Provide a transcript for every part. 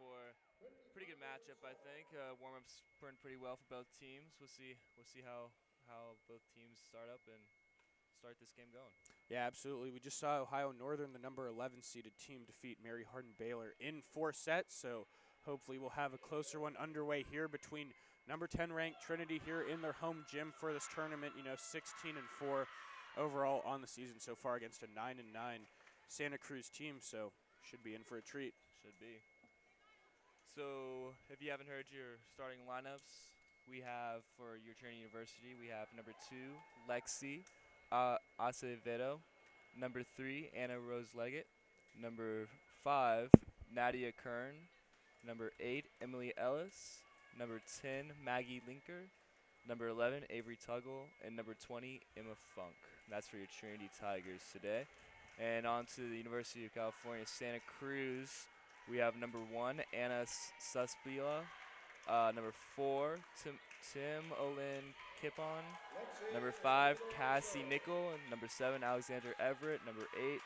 for a pretty good matchup, I think. Warm-ups went pretty well for both teams. We'll see how both teams start up and start this game going. Yeah, absolutely. We just saw Ohio Northern, the number 11 seeded team, defeat Mary Hardin Baylor in 4 sets. So hopefully we'll have a closer one underway here between number 10 ranked Trinity here in their home gym for this tournament. 16-4 overall on the season so far against a 9-9 Santa Cruz team. So should be in for a treat. Should be. So if you haven't heard your starting lineups, we have for your Trinity University, we have number 2, Lexi Acevedo, number 3, Anna Rose Leggett, number 5, Nadia Kern, number 8, Emily Ellis, number 10, Maggie Linker, number 11, Avery Tuggle, and number 20, Emma Funk. That's for your Trinity Tigers today. And on to the University of California, Santa Cruz. We have number 1, Anna Suspila, number 4, Tim Olin Kipon, number 5, Cassie Nickel, and number 7, Alexander Everett, number 8,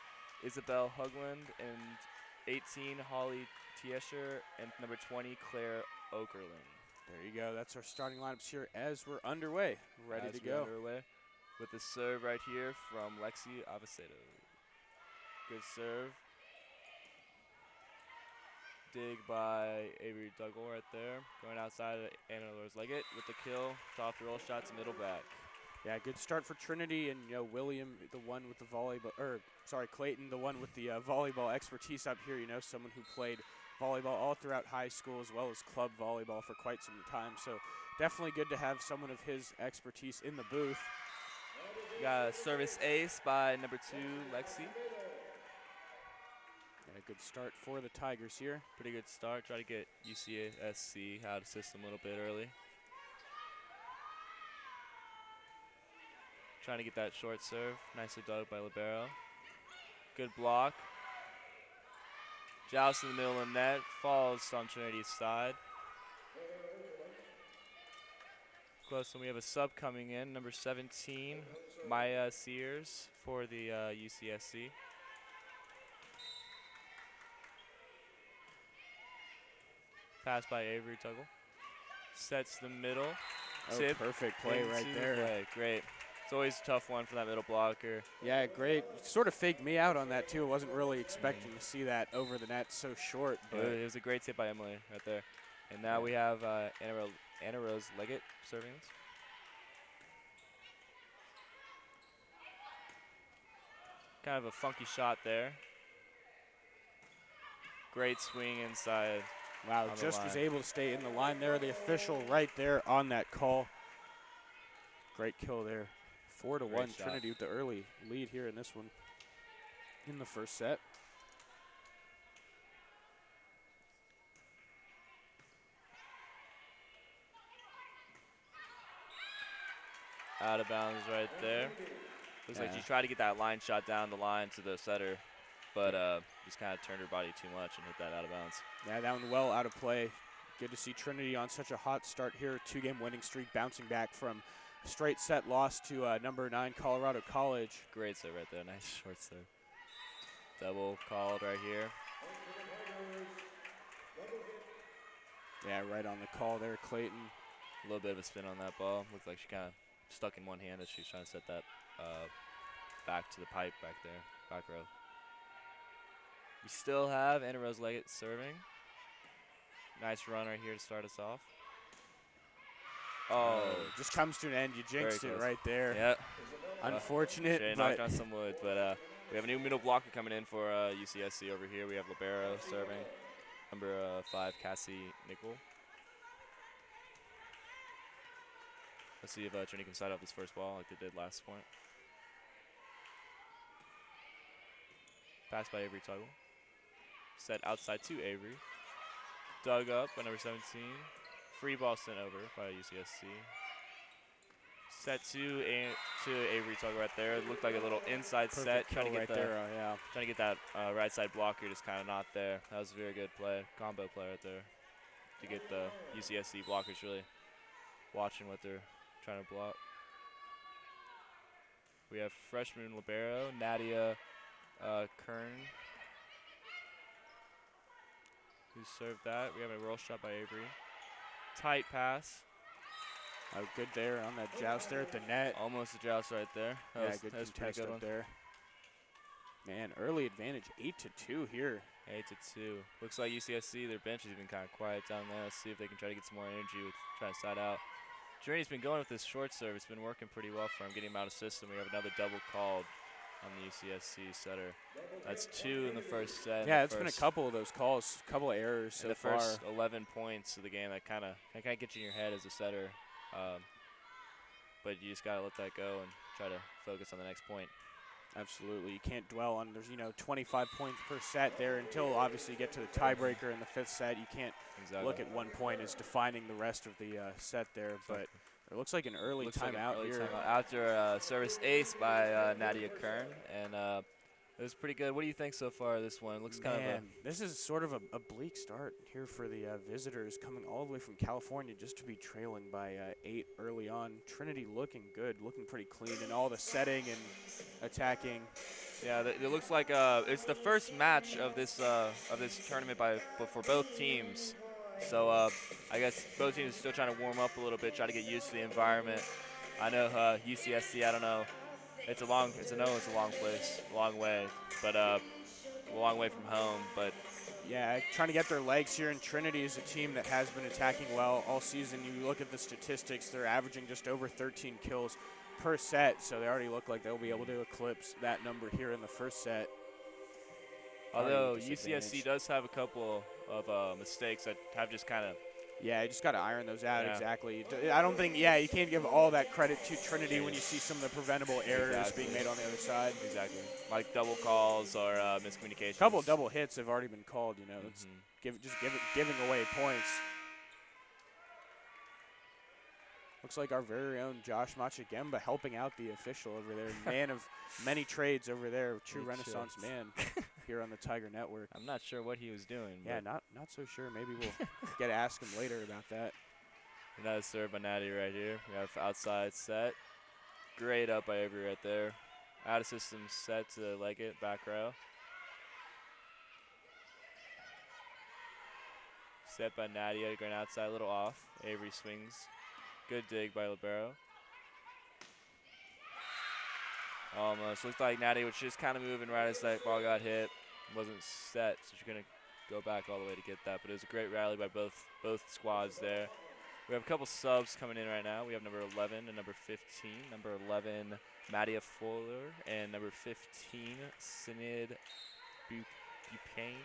Isabel Hugland, and 18, Holly Tiescher, and number 20, Claire Okerlund. There you go. That's our starting lineups here as we're underway. Ready to go. Underway with the serve right here from Lexi Avesedo. Good serve. Dig by Avery Duggle right there. Going outside of Anna Rose Leggett with the kill. Top roll shots, middle back. Yeah, good start for Trinity, and William, the one with the volleyball, Clayton, the one with the volleyball expertise up here. Someone who played volleyball all throughout high school as well as club volleyball for quite some time. So definitely good to have someone of his expertise in the booth. Got a service ace by number 2, Lexi. And a good start for the Tigers here. Pretty good start. Try to get UCSC out of system a little bit early. Trying to get that short serve. Nicely dug by Libero. Good block. Joust in the middle of the net. Falls on Trinity's side. Close, and we have a sub coming in. Number 17, Maya Sears for the UCSC. Pass by Avery Tuggle. Sets the middle. Oh, Tip perfect play right there. Play. Great. It's always a tough one for that middle blocker. Yeah, great. Sort of faked me out on that, too. I wasn't really expecting to see that over the net so short. But It was a great tip by Emily right there. And now we have Anna Rose Leggett serving this. Kind of a funky shot there. Great swing inside. wow, just was able to stay in the line there. The official right there on that call. Great kill there. 4-1 Trinity with the early lead here in this one in the first set. Out of bounds right there. Looks like she tried to get that line shot down the line to the setter, but just kind of turned her body too much and hit that out of bounds. Yeah, that one well out of play. Good to see Trinity on such a hot start here. 2-game winning streak, bouncing back from a straight set loss to number 9 Colorado College. Great serve right there. Nice short serve. Double called right here. Yeah, right on the call there, Clayton. A little bit of a spin on that ball. Looked like she kind of stuck in one hand as she was trying to set that back to the pipe back there, back row. We still have Anna Rose Leggett serving. Nice run right here to start us off. Oh, just comes to an end. You jinxed it right there. Yep. Unfortunate. Knocked on some wood, but we have a new middle blocker coming in for UCSC over here. We have Libero serving. Number 5, Cassie Nickel. Let's see if Trinity can side up his first ball like they did last point. Pass by Avery Tuggle. Set outside to Avery. Dug up by number 17. Free ball sent over by UCSC. Set to Avery Tuggle right there. It looked like a little inside set. Trying to get trying to get that right side blocker, just kind of not there. That was a very good play, combo play right there, to get the UCSC blockers really watching what they're trying to block. We have freshman libero Nadia Kern, who served that. We have a roll shot by Avery. Tight pass. Oh, good there on that joust there at the net. Almost a joust right there. Yeah, good that was a pretty contest good up one. there. Man, early advantage 8-2 here. 8-2. Looks like UCSC, their bench has been kind of quiet down there. Let's see if they can try to get some more energy with trying to side out. Trinity's been going with this short serve. It's been working pretty well for him, getting him out of system. We have another double called on the UCSC setter. That's 2 in the first set. Yeah, it's been a couple of those calls, a couple of errors so far. The first 11 points of the game that kind of get you in your head as a setter. But you just got to let that go and try to focus on the next point. Absolutely. You can't dwell on, there's, 25 points per set there until obviously you get to the tiebreaker in the 5th set. You can't look at 1 point as defining the rest of the set there. But it looks like an early timeout here. After a service ace by Nadia Kern. And it was pretty good. What do you think so far this one? It looks kind of this is sort of a bleak start here for the visitors coming all the way from California just to be trailing by 8 early on. Trinity looking good, looking pretty clean in all the setting and attacking. Yeah, it looks like it's the first match of this tournament for both teams. So I guess both teams are still trying to warm up a little bit, try to get used to the environment. I know UCSC, I don't know. It's a long place, a long way, but a long way from home. But yeah, trying to get their legs here. And Trinity is a team that has been attacking well all season. You look at the statistics; they're averaging just over 13 kills per set, so they already look like they'll be able to eclipse that number here in the first set. Although UCSC does have a couple of mistakes that have just kind of. Yeah, you just got to iron those out, exactly. I don't think, you can't give all that credit to Trinity when you see some of the preventable errors being made on the other side. Exactly. Like double calls or miscommunications. A couple double hits have already been called, It's giving away points. Looks like our very own Josh Machagemba helping out the official over there. Man of many trades over there, true Renaissance man here on the Tiger Network. I'm not sure what he was doing. Yeah, not so sure. Maybe we'll get to ask him later about that. Another serve by Natty right here. We have outside set. Great up by Avery right there. Out of system set to leg it, back row. Set by Nadia, going outside, a little off. Avery swings. Good dig by Libero. Almost. Looks like Nadia was just kind of moving right as that ball got hit. Wasn't set, so she's going to go back all the way to get that. But it was a great rally by both squads there. We have a couple subs coming in right now. We have number 11 and number 15. Number 11, Madia Fuller, and number 15, Synod Buchain.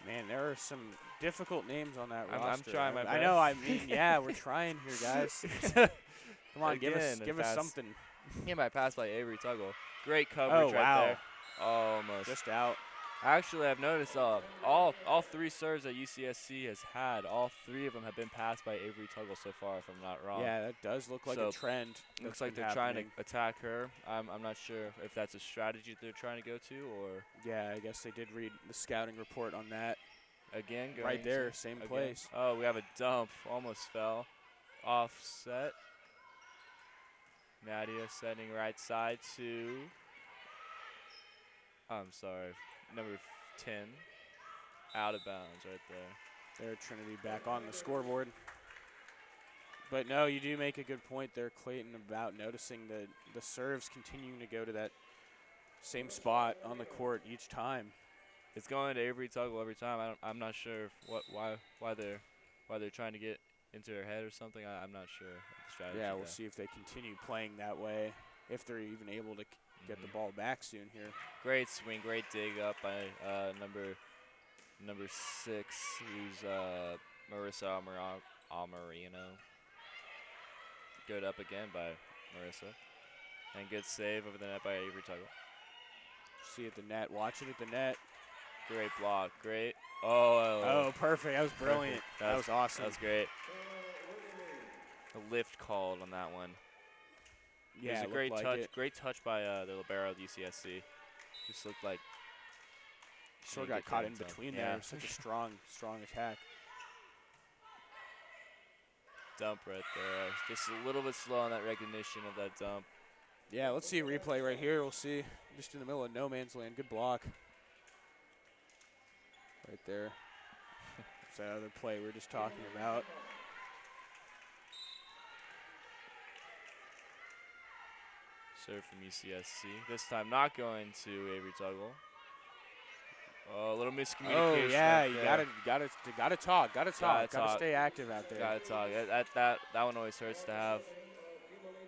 Man, there are some difficult names on that roster. I'm trying my best. I know. We're trying here, guys. Come on, give us something. He might pass by Avery Tuggle. Great coverage right there. Almost. Just out. Actually, I've noticed all 3 serves that UCSC has had, all 3 of them have been passed by Avery Tuggle so far, if I'm not wrong. Yeah, that does look like a trend. Looks like they're trying to attack her. I'm not sure if that's a strategy they're trying to go to or. Yeah, I guess they did read the scouting report on that. Again, right there, same place. Oh, we have a dump. Almost fell. Offset. Nadia setting right side to. I'm sorry. Number 10, out of bounds right there. There, Trinity back on the scoreboard. But no, you do make a good point there, Clayton, about noticing the serves continuing to go to that same spot on the court each time. It's going to Avery Tuggle every time. I'm not sure why they're trying to get into her head or something. I'm not sure of the strategy. Yeah, we'll see if they continue playing that way, if they're even able to get the ball back soon here. Great swing, great dig up by number 6, who's Marissa Almarino. Good up again by Marissa. And good save over the net by Avery Tuggle. See at the net, watch it at the net. Great block, great. Oh, perfect, that was brilliant. That was awesome. That was great. A lift called on that one. Yeah, it was a great touch. Great touch by the libero of UCSC. Just looked like. Sort of got caught in between there. Such a strong attack. Dump right there. Just a little bit slow on that recognition of that dump. Yeah, let's see a replay right here. We'll see. Just in the middle of no man's land. Good block. Right there. It's that other play we were just talking about. Serve from UCSC. This time not going to Avery Tuggle. Oh, a little miscommunication. Oh yeah, right you there. gotta talk, gotta stay active out there. Gotta talk. That one always hurts to have.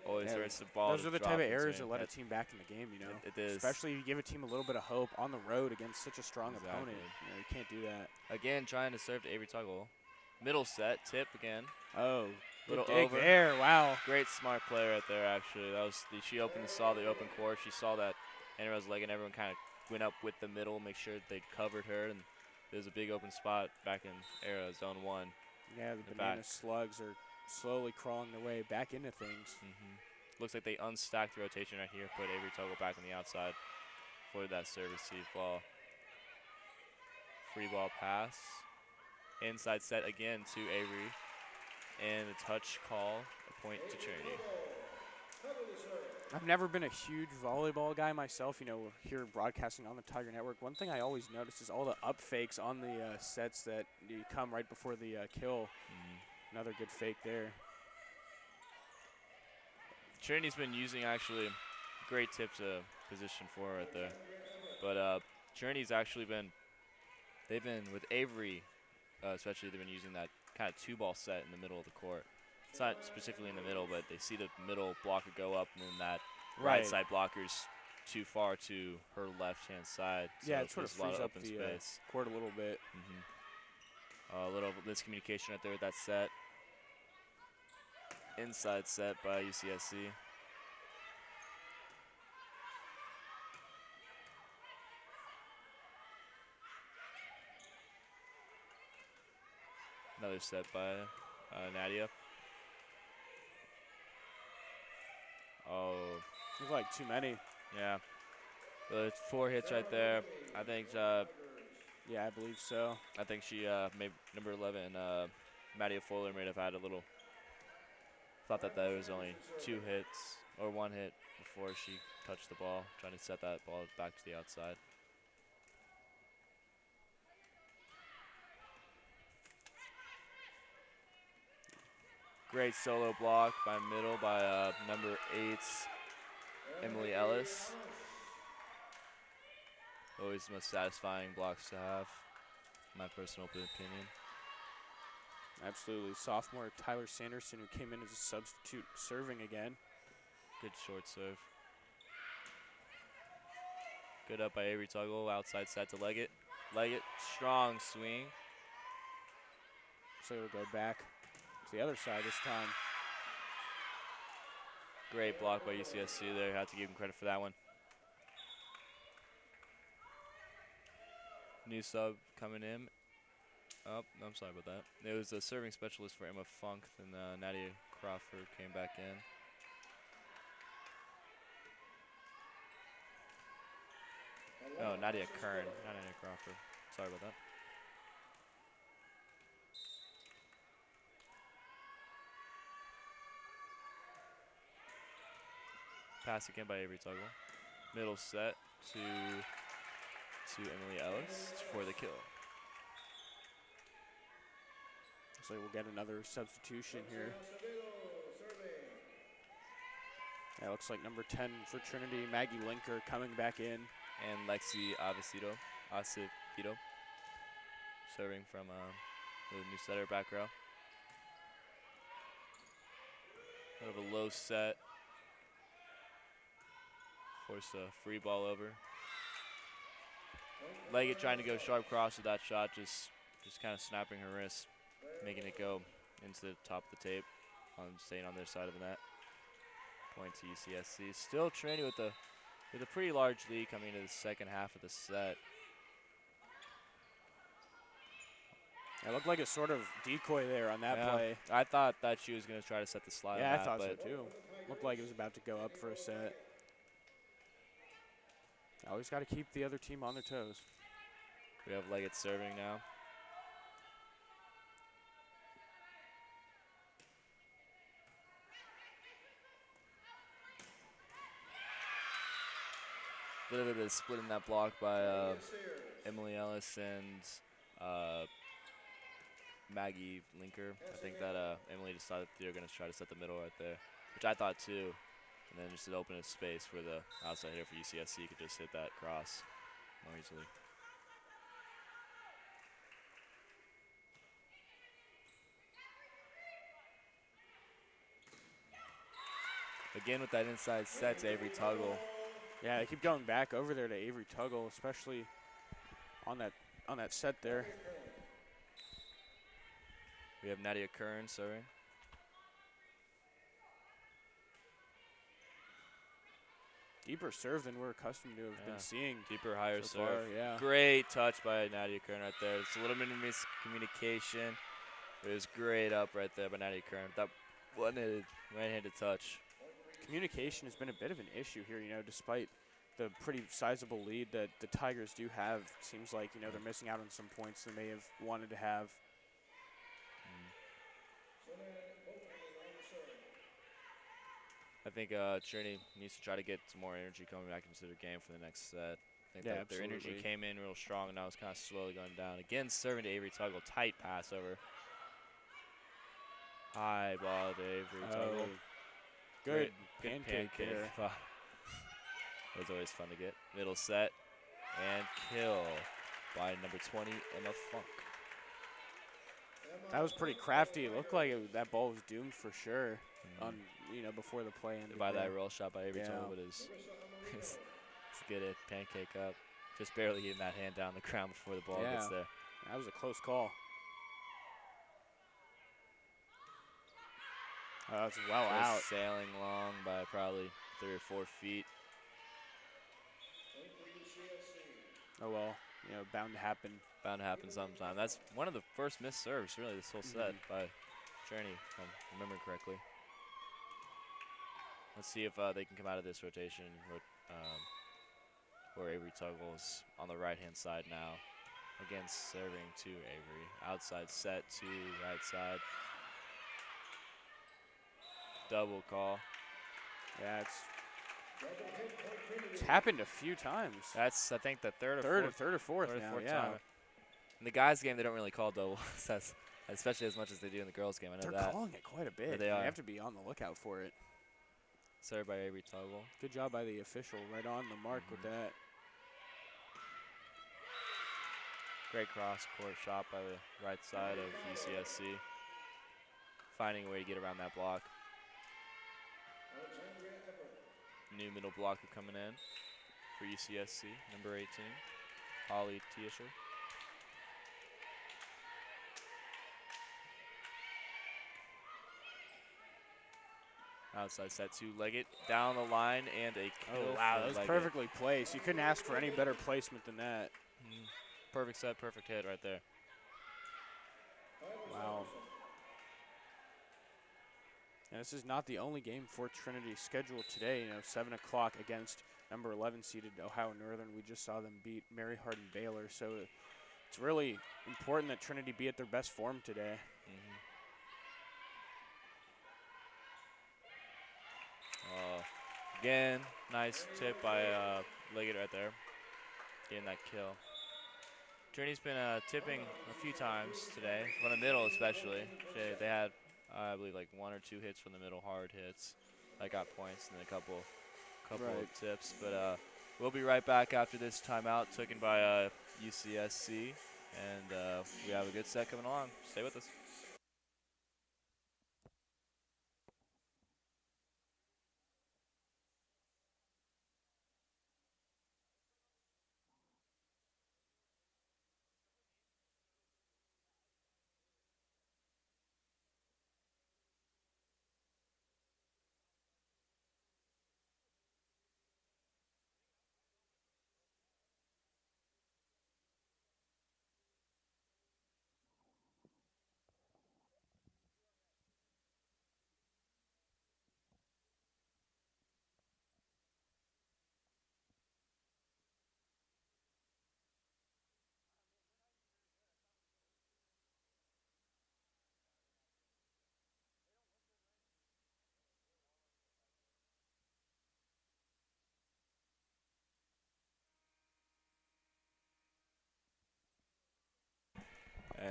Always hurts the ball. Those are the type of errors that let a team back in the game, you know. It is. Especially if you give a team a little bit of hope on the road against such a strong opponent. You know, you can't do that. Again, trying to serve to Avery Tuggle. Middle set, tip again. Oh, little dig over. there, wow. Great smart play right there, actually. She saw the open court. She saw that Anna's leg, and everyone kind of went up with the middle, make sure they covered her, and there's a big open spot back in zone 1. Yeah, the banana slugs are slowly crawling their way back into things. Looks like they unstacked the rotation right here, put Avery Tuggle back on the outside for that serve receive ball. Free ball pass. Inside set again to Avery. And a touch call, a point to Trinity. I've never been a huge volleyball guy myself, you know, here broadcasting on the Tiger Network. One thing I always notice is all the up fakes on the sets that come right before the kill. Another good fake there. Trinity's been using actually great tip to position for right there. But Trinity's actually they've been with Avery, especially they've been using that kind of 2-ball set in the middle of the court. It's not specifically in the middle, but they see the middle blocker go up, and then that right side blocker's too far to her left-hand side. So yeah, it sort of frees up the space. Court a little bit. A little miscommunication right there with that set. Inside set by UCSC. Another set by Nadia. Oh. There's like too many. Yeah. There's 4 hits right there. I think. Yeah, I believe so. I think she maybe number 11, Nadia Fuller may have had a little. Thought that there was only 2 hits or 1 hit before she touched the ball, trying to set that ball back to the outside. Great solo block by middle by number 8, Emily Ellis. Always the most satisfying blocks to have, in my personal opinion. Absolutely. Sophomore Tyler Sanderson, who came in as a substitute, serving again. Good short serve. Good up by Avery Tuggle. Outside set to Leggett. Leggett, strong swing. So it'll go back to the other side this time. Great block by UCSC there. Have to give him credit for that one. New sub coming in. Oh, I'm sorry about that. It was a serving specialist for Emma Funk, and Nadia Crawford came back in. Oh, Nadia Kern, not Nadia Crawford. Sorry about that. Pass again by Avery Tuggle. Middle set to Emily Ellis for the kill. So we'll get another substitution here. That looks like number 10 for Trinity, Maggie Linker, coming back in. And Lexi Acevedo, serving from the new setter back row. Kind of a low set. Force a free ball over. Leggett trying to go sharp cross with that shot, just kind of snapping her wrist, making it go into the top of the tape, staying on their side of the net. Point to UCSC. Still Trinity with a pretty large lead coming into the second half of the set. It looked like a sort of decoy there on that play. I thought that she was going to try to set the slide. Yeah, I thought so too. Looked like it was about to go up for a set. Always got to keep the other team on their toes. We have Leggett serving now. A little bit of split in that block by Emily Ellis and Maggie Linker. I think that Emily decided they're going to try to set the middle right there, which I thought too. And then just to open a space where the outside hitter for UCSC could just hit that cross more easily. Again with that inside set to Avery Tuggle. Yeah, they keep going back over there to Avery Tuggle, especially on that set there. We have Nadia Kern serving. Deeper serve than we're accustomed to have been seeing. Deeper, higher so serve. Far, yeah. Great touch by Nadia Kern right there. It's a little bit of miscommunication. It was great up right there by Nadia Kern. That one-handed, right-handed touch. Communication has been a bit of an issue here, despite the pretty sizable lead that the Tigers do have. Seems like, they're missing out on some points they may have wanted to have. I think Trinity needs to try to get some more energy coming back into their game for the next set. I think that their energy came in real strong, and now it's kind of slowly going down. Again, serving to Avery Tuggle. Tight pass over. High ball to Avery Tuggle. Good pancake there. It was always fun to get. Middle set and kill by number 20, Emma Funk. That was pretty crafty. It looked like that ball was doomed for sure. Before the play ended. By that roll shot by Avery Tuggle, but it's good at pancake up. Just barely getting that hand down the ground before the ball gets there. That was a close call. That's well just out. Sailing long by probably 3 or 4 feet. Oh well, bound to happen. Bound to happen sometime. That's one of the first missed serves, really, this whole set by Trinity, if I'm remembering correctly. Let's see if they can come out of this rotation where Avery Tuggle is on the right-hand side now. Again, serving to Avery. Outside set to right side. Double call. Yeah, it's happened a few times. That's, I think, the third or fourth time. In the guys' game, they don't really call doubles. That's especially as much as they do in the girls' game. I know They're calling it quite a bit. They are. You have to be on the lookout for it. Served by Avery Tuggle. Good job by the official, right on the mark with that. Great cross-court shot by the right side of UCSC. Finding a way to get around that block. New middle blocker coming in for UCSC, number 18, Holly Tiescher. Outside set to Leggett, down the line, and a kill. Oh, wow, that was perfectly placed. You couldn't ask for any better placement than that. Perfect set, perfect hit right there. Wow. And this is not the only game for Trinity scheduled today. 7 o'clock against number 11 seeded Ohio Northern. We just saw them beat Mary Hardin Baylor. So it's really important that Trinity be at their best form today. Again, nice tip by Leggett right there, getting that kill. Trinity's been tipping a few times today, from the middle especially. They had, I believe, like 1 or 2 hits from the middle, hard hits. that got points, and then a couple of tips. But we'll be right back after this timeout taken by UCSC, and we have a good set coming along. Stay with us.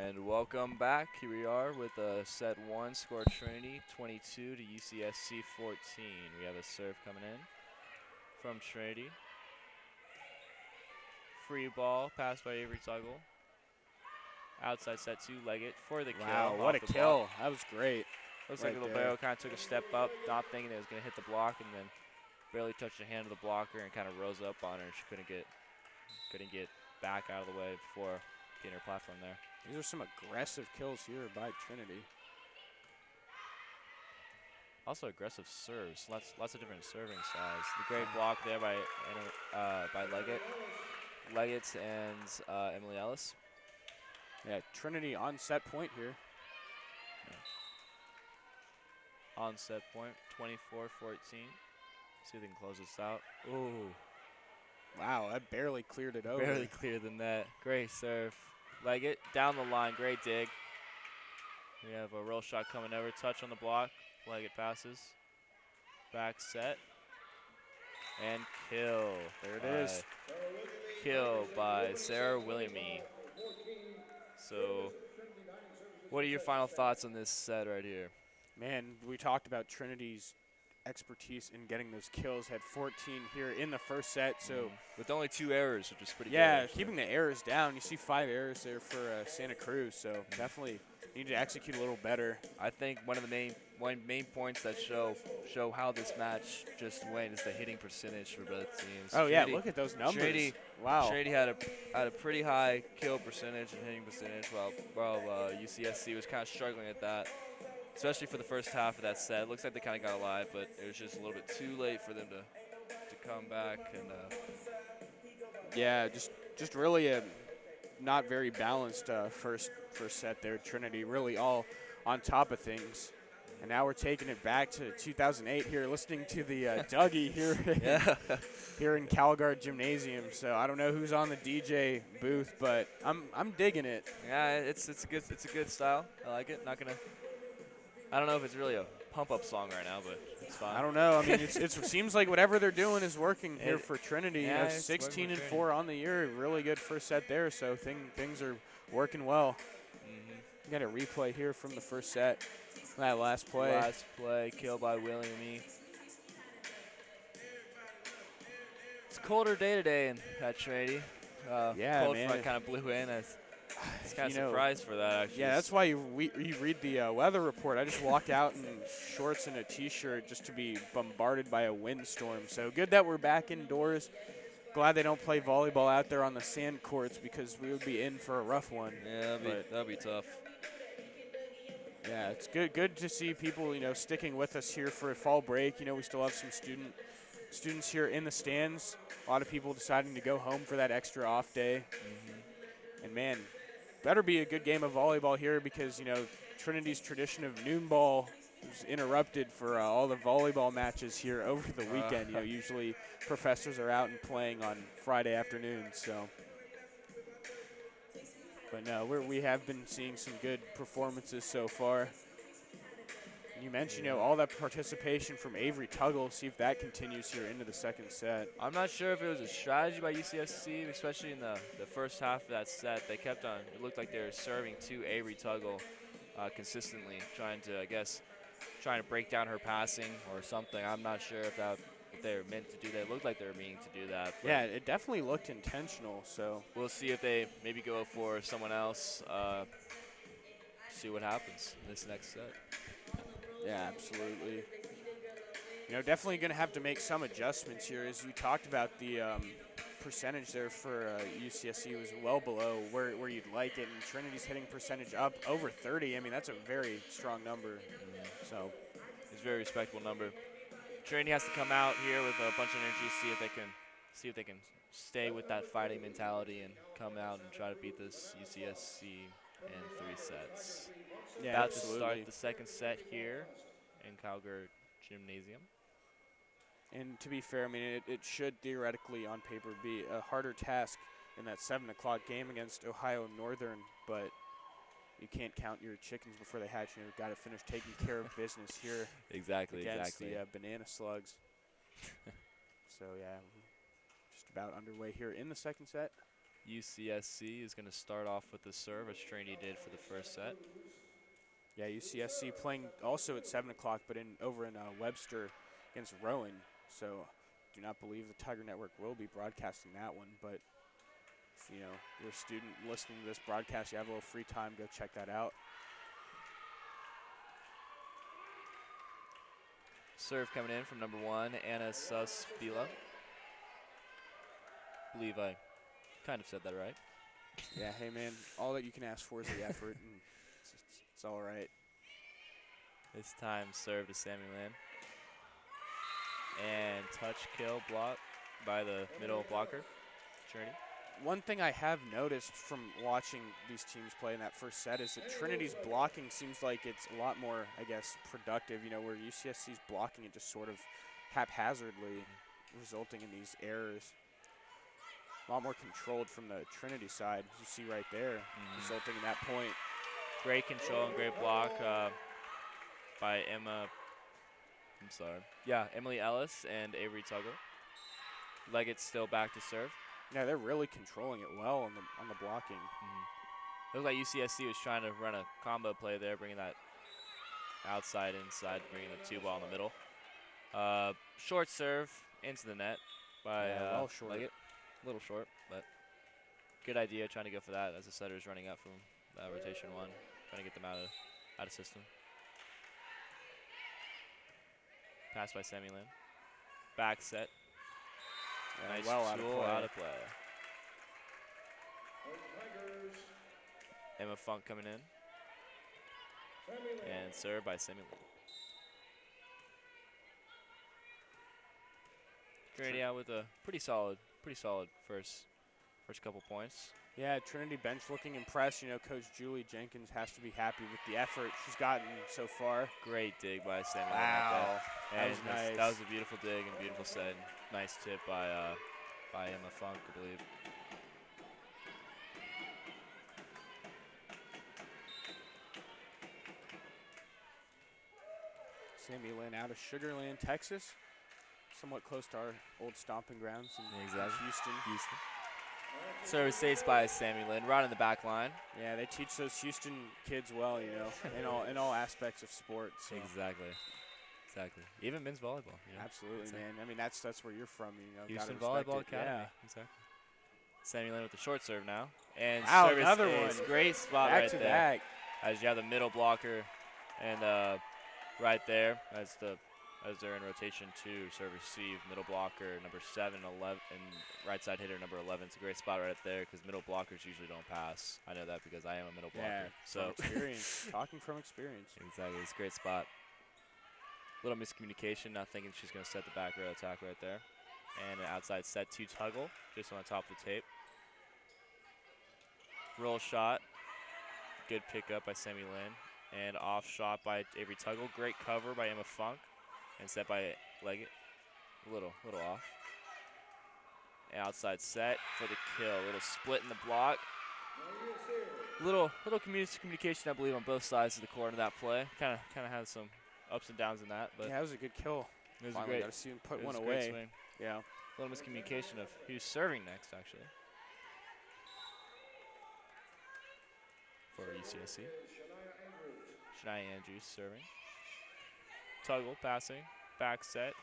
And welcome back. Here we are with set one, score Trinity 22 to UCSC 14. We have a serve coming in from Trinity. Free ball, passed by Avery Tuggle. Outside set two, Leggett for the kill. Wow, what a kill. That was great. Looks right like Libero kind of took a step up, not thinking it was going to hit the block, and then barely touched the hand of the blocker and kind of rose up on her. She couldn't get back out of the way before getting her platform there. These are some aggressive kills here by Trinity. Also aggressive serves, lots of different serving styles. The great block there by Leggett and Emily Ellis. Yeah, Trinity on set point here. On set point, 24-14. See if they can close this out. Ooh. Wow, that barely cleared it over. Barely cleared the net. Great serve. Leggett down the line, great dig. We have a roll shot coming over, touch on the block. Leggett passes. Back set. And kill. There it is. Kill by Sarah Williamy. So, what are your final thoughts on this set right here? Man, we talked about Trinity's expertise in getting those kills. Had 14 here in the first set, so with only 2 errors, which is pretty good. Yeah, keeping the errors down. You see 5 errors there for Santa Cruz, so definitely need to execute a little better. I think one of the main points that show how this match just went is the hitting percentage for both teams. Oh Trinity, yeah, look at those numbers. Wow. Trinity had a pretty high kill percentage and hitting percentage, while UCSC was kind of struggling at that, especially for the first half of that set. It looks like they kind of got alive, but it was just a little bit too late for them to come back. And yeah, just really a not very balanced first set there. Trinity really all on top of things. And now we're taking it back to 2008 here, listening to the Dougie here, here in Calgard Gymnasium. So I don't know who's on the DJ booth, but I'm digging it. Yeah, it's a good style. I like it. I don't know if it's really a pump-up song right now, but it's fine. I don't know. I mean, it seems like whatever they're doing is working here for Trinity. Yeah, you know, 16-4 on the year, really good first set there. So things are working well. You got a replay here from the first set. That last play. Last play, kill by Williamy. It's a colder day today at Trinity. Yeah, cold man. front kind of blew in. I was kind of surprised for that, actually. Yeah, that's why you read the weather report. I just walked out in shorts and a T-shirt just to be bombarded by a windstorm. So good that we're back indoors. Glad they don't play volleyball out there on the sand courts because we would be in for a rough one. Yeah, that'd be tough. Yeah, it's good to see people, sticking with us here for a fall break. We still have some students here in the stands. A lot of people deciding to go home for that extra off day. And man, better be a good game of volleyball here because, Trinity's tradition of noon ball was interrupted for all the volleyball matches here over the weekend. Usually professors are out and playing on Friday afternoons, so. But no, we have been seeing some good performances so far. You mentioned, all that participation from Avery Tuggle. See if that continues here into the second set. I'm not sure if it was a strategy by UCSC, especially in the first half of that set. They kept on. It looked like they were serving to Avery Tuggle consistently, trying to break down her passing or something. I'm not sure if they were meant to do that. It looked like they were meaning to do that. Yeah, it definitely looked intentional. So we'll see if they maybe go for someone else. See what happens in this next set. Yeah, absolutely. Definitely going to have to make some adjustments here. As we talked about, the percentage there for UCSC was well below where you'd like it, and Trinity's hitting percentage up over 30. I mean, that's a very strong number. So it's a very respectable number. Trinity has to come out here with a bunch of energy, see if they can stay with that fighting mentality and come out and try to beat this UCSC in 3 sets. Yeah, about absolutely. to start the second set here in Calgary Gymnasium. And to be fair, I mean, it should theoretically on paper be a harder task in that 7 o'clock game against Ohio Northern, but you can't count your chickens before they hatch. You've got to finish taking care of business here. Exactly. Against the banana slugs. So yeah, just about underway here in the second set. UCSC is going to start off with the serve, as Trinity did for the first set. Yeah, UCSC playing also at 7 o'clock, but over in Webster against Rowan. So do not believe the Tiger Network will be broadcasting that one. But if you're a student listening to this broadcast, you have a little free time, go check that out. Serve coming in from number 1, Anna Suspila. Believe I kind of said that right. Yeah, hey man, all that you can ask for is the effort, and it's all right. This time serve to Sammy Lynn. And touch kill block by the middle blocker, Trinity. One thing I have noticed from watching these teams play in that first set is that Trinity's blocking seems like it's a lot more, I guess, productive, where UCSC's blocking it just sort of haphazardly, resulting in these errors. A lot more controlled from the Trinity side, as you see right there, resulting in that point. Great control and great block by Emily Ellis and Avery Tuggle. Leggett's still back to serve. Yeah, they're really controlling it well on the blocking. It looked like UCSC was trying to run a combo play there, bringing that outside, inside, bringing the 2 ball in the middle. Short serve into the net by well short. Leggett. A little short, but good idea trying to go for that as the setter is running up from rotation 1, trying to get them out of system. Pass by Sammy Lynn. Back set. Yeah, nice well tool out of play. Emma Funk coming in. And served by Sammy Lynn. Trinity out with a pretty solid first couple points. Yeah, Trinity bench looking impressed. Coach Julie Jenkins has to be happy with the effort she's gotten so far. Great dig by Sammy. Wow, that was nice. That was a beautiful dig and beautiful set. Nice tip by Emma Funk, I believe. Sammy Lynn out of Sugar Land, Texas. Somewhat close to our old stomping grounds in Houston. Service stays by Sammy Lynn, right in the back line. Yeah, they teach those Houston kids well, in all aspects of sports. So. Exactly. Even men's volleyball. Absolutely, man. I mean, that's where you're from. Houston Volleyball Academy. Yeah, exactly. Sammy Lynn with the short serve now, and wow, service another is one. Great spot back right to there. Back. As you have the middle blocker, and right there as they're in rotation 2, serve receive, middle blocker number 7, 11, and right side hitter number 11. It's a great spot right there because middle blockers usually don't pass. I know that because I am a middle blocker. From experience. Talking from experience. Exactly, it's a great spot. Little miscommunication, not thinking she's going to set the back row attack right there. And an outside set 2 Tuggle, just on the top of the tape. Roll shot, good pickup by Sammy Lynn. And off shot by Avery Tuggle. Great cover by Emma Funk. And set by Leggett. A little off. And outside set for the kill. A little split in the block. Little communication, I believe, on both sides of the court of that play. Kind of had some ups and downs in that. But yeah, that was a good kill. It was finally great. Got to see him put one a away. Swing. Yeah. A little miscommunication of who's serving next, actually. For UCSC. Shania Andrews serving. Tuggle passing. Back set.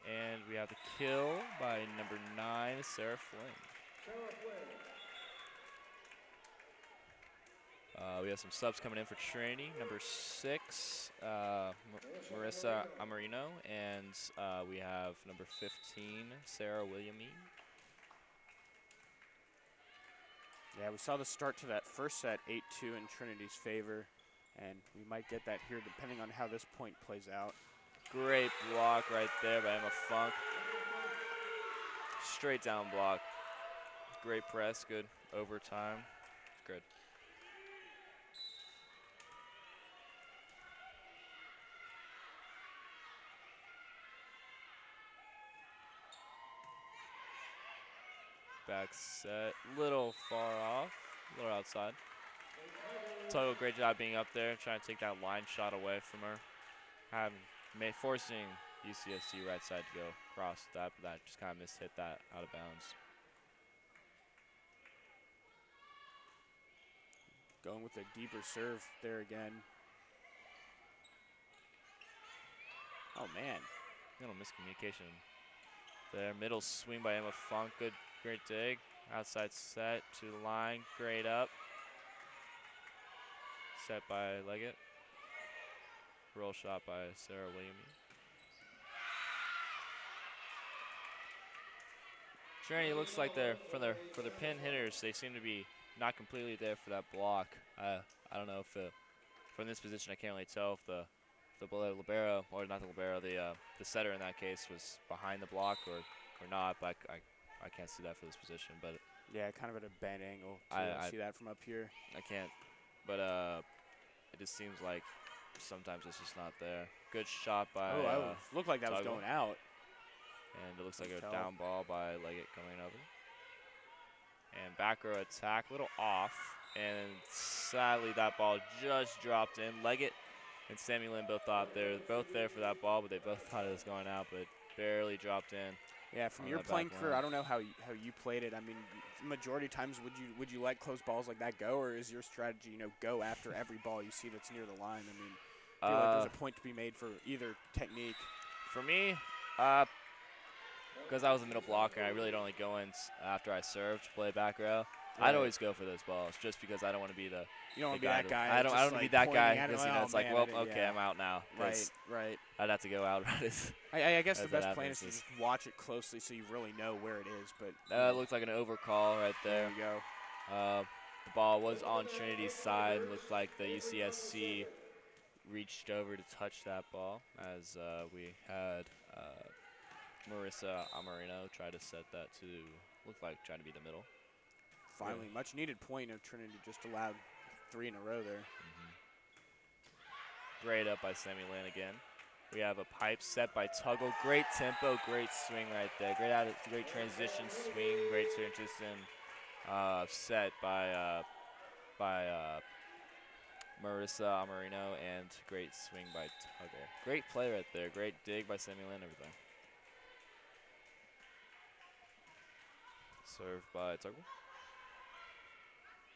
And we have the kill by number 9, Sarah Flynn. We have some subs coming in for Trinity. Number 6, Marissa Amarino. And we have number 15, Sarah Williamine. Yeah, we saw the start to that first set, 8-2 in Trinity's favor. And we might get that here depending on how this point plays out. Great block right there by Emma Funk. Straight down block. Great press, good overtime. Good. Back set, little far off, a little outside. Tuggle, great job being up there, trying to take that line shot away from her. Forcing UCSC right side to go across that, but that just kind of mishit that out of bounds. Going with a deeper serve there again. Oh, man. Little miscommunication there. Middle swing by Emma Funk. Good, great dig. Outside set to the line. Great up. Set by Leggett. Roll shot by Sarah Williams. Trinity looks like they're for their pin hitters. They seem to be not completely there for that block. I don't know if from this position I can't really tell if the libero, or not the libero, the setter in that case was behind the block or not. But I can't see that for this position. But yeah, kind of at a bad angle. I see that from up here. I can't. But it just seems like sometimes it's just not there. Good shot by. Looked like that was going out. And it looks like a down ball by Leggett coming over. And back row attack, a little off. And sadly, that ball just dropped in. Leggett and Sammy Lynn both thought they're both there for that ball, but they both thought it was going out, but barely dropped in. Yeah, from your playing career, I don't know how you played it. I mean, majority of times would you let close balls like that go, or is your strategy, go after every ball you see that's near the line? I mean, I feel like there's a point to be made for either technique. For me, because I was a middle blocker, I really don't like going after I served to play back row. Right. I'd always go for those balls just because I don't want to be the. You don't want to be that guy. I don't want to be that guy because it's like, well, okay, yeah. I'm out now. Right. I'd have to go out. I guess the best plan is to just watch it closely so you really know where it is. But it looks like an overcall right there. There you go. The ball was on Trinity's side. Looked like the UCSC reached over to touch that ball as we had Marissa Amarino try to set that to look like trying to be the middle. Finally, much needed point of Trinity just allowed 3 in a row there. Great up by Sammy Lynn again. We have a pipe set by Tuggle. Great tempo, great swing right there. Great transition swing, great transition set by Marissa Amarino, and great swing by Tuggle. Great play right there. Great dig by Sammy Lynn, everything. Served by Tuggle.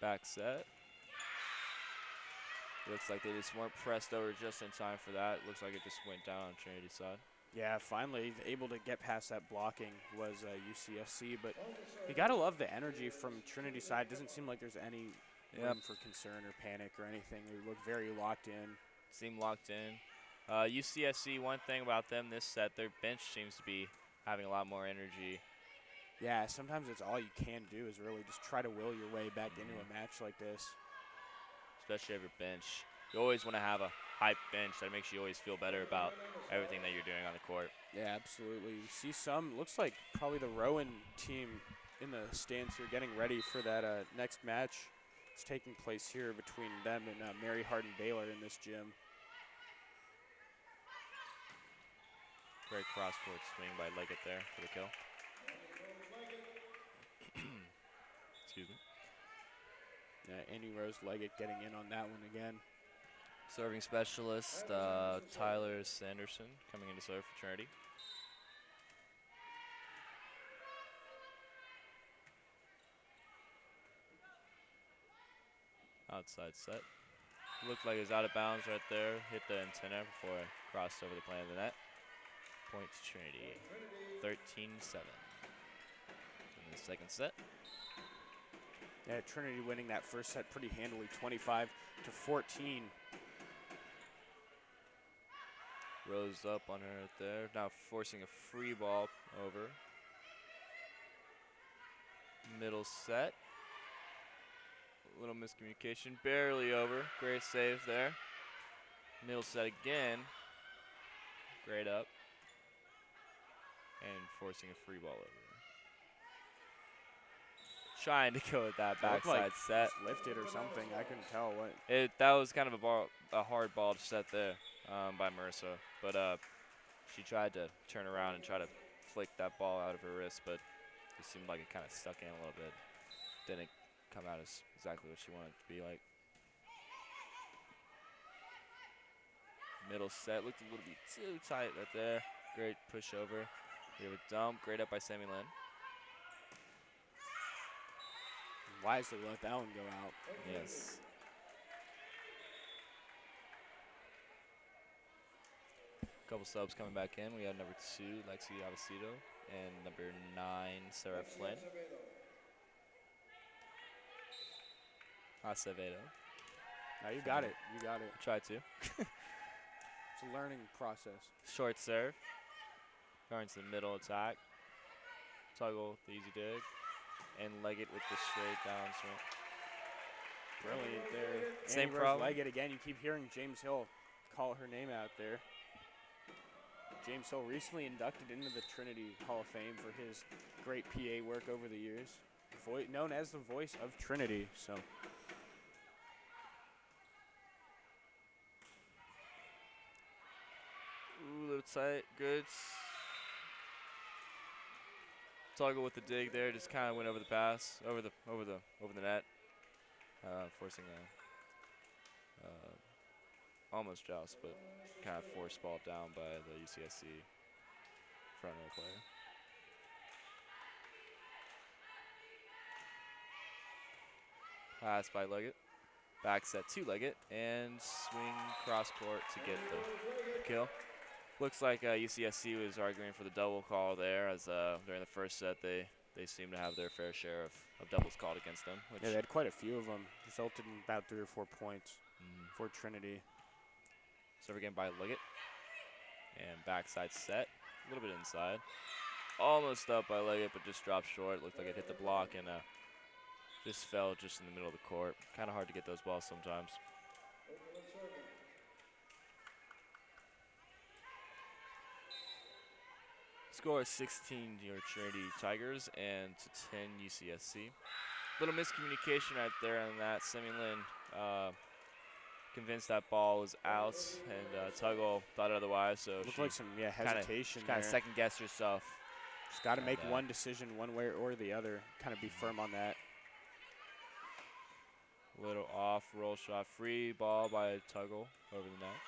Back set. Looks like they just weren't pressed over just in time for that. Looks like it just went down on Trinity's side. Yeah, finally able to get past that blocking was UCSC, but you got to love the energy from Trinity's side. Doesn't seem like there's any room for concern or panic or anything. They look very locked in. Seem locked in. UCSC, one thing about them this set, their bench seems to be having a lot more energy. Yeah, sometimes it's all you can do is really just try to will your way back into a match like this. Especially over bench. You always want to have a high bench. That makes you always feel better about everything that you're doing on the court. Yeah, absolutely. You see some, looks like probably the Rowan team in the stands here getting ready for that next match. It's taking place here between them and Mary Hardin Baylor in this gym. Great cross-court swing by Leggett there for the kill. Excuse me. Yeah, Annie Rose Leggett getting in on that one again. Serving specialist, Tyler Sanderson coming in to serve for Trinity. Outside set. Looked like it was out of bounds right there. Hit the antenna before it crossed over the plane of the net. Point to Trinity, 13-7 in the second set. Yeah, Trinity winning that first set pretty handily, 25-14. Rose up on her right there. Now forcing a free ball over. Middle set. A little miscommunication, barely over. Great save there. Middle set again. Great up. And forcing a free ball over. Trying to go with that backside set. Lifted or something. I couldn't tell what. That was kind of a hard ball to set there by Marissa. But she tried to turn around and try to flick that ball out of her wrist, but it seemed like it kind of stuck in a little bit. Didn't come out as exactly what she wanted it to be like. Middle set looked a little bit too tight right there. Great push over. We have a dump. Great up by Sammy Lynn. Wisely let that one go out. Yes. Couple subs coming back in. We have number 2, Lexi Avicito, and number 9, Sarah Flynn. Acevedo. Now you got it. You got it. Try to. It's a learning process. Short serve. Going to the middle attack. Tuggle with the easy dig. And Leggett with the straight down swing. Brilliant there. Same Annie problem. Rose Leggett again. You keep hearing James Hill call her name out there. James Hill recently inducted into the Trinity Hall of Fame for his great PA work over the years. Known as the voice of Trinity. So. Ooh, a little tight. Good. Tuggle with the dig there. Just kind of went over the pass, over the net, forcing a almost joust, but kind of forced ball down by the UCSC front row player. Pass by Leggett. Back set to Leggett and swing cross court to get the kill. Looks like UCSC was arguing for the double call there, as during the first set they seemed to have their fair share of doubles called against them. Which Yeah, they had quite a few of them. Resulted in about 3 or 4 points for Trinity. Serve again by Leggett. And backside set, a little bit inside. Almost up by Leggett, but just dropped short. Looked like it hit the block and just fell just in the middle of the court. Kind of hard to get those balls sometimes. Score is 16 your Trinity Tigers and to 10 UCSC. Little miscommunication right there on that. Semi-Lin convinced that ball was out, and Tuggle thought otherwise. So Looked like some hesitation. Kind of second guessed herself. Just got to make one decision one way or the other. Kind of be firm on that. Little off roll shot, free ball by Tuggle over the net.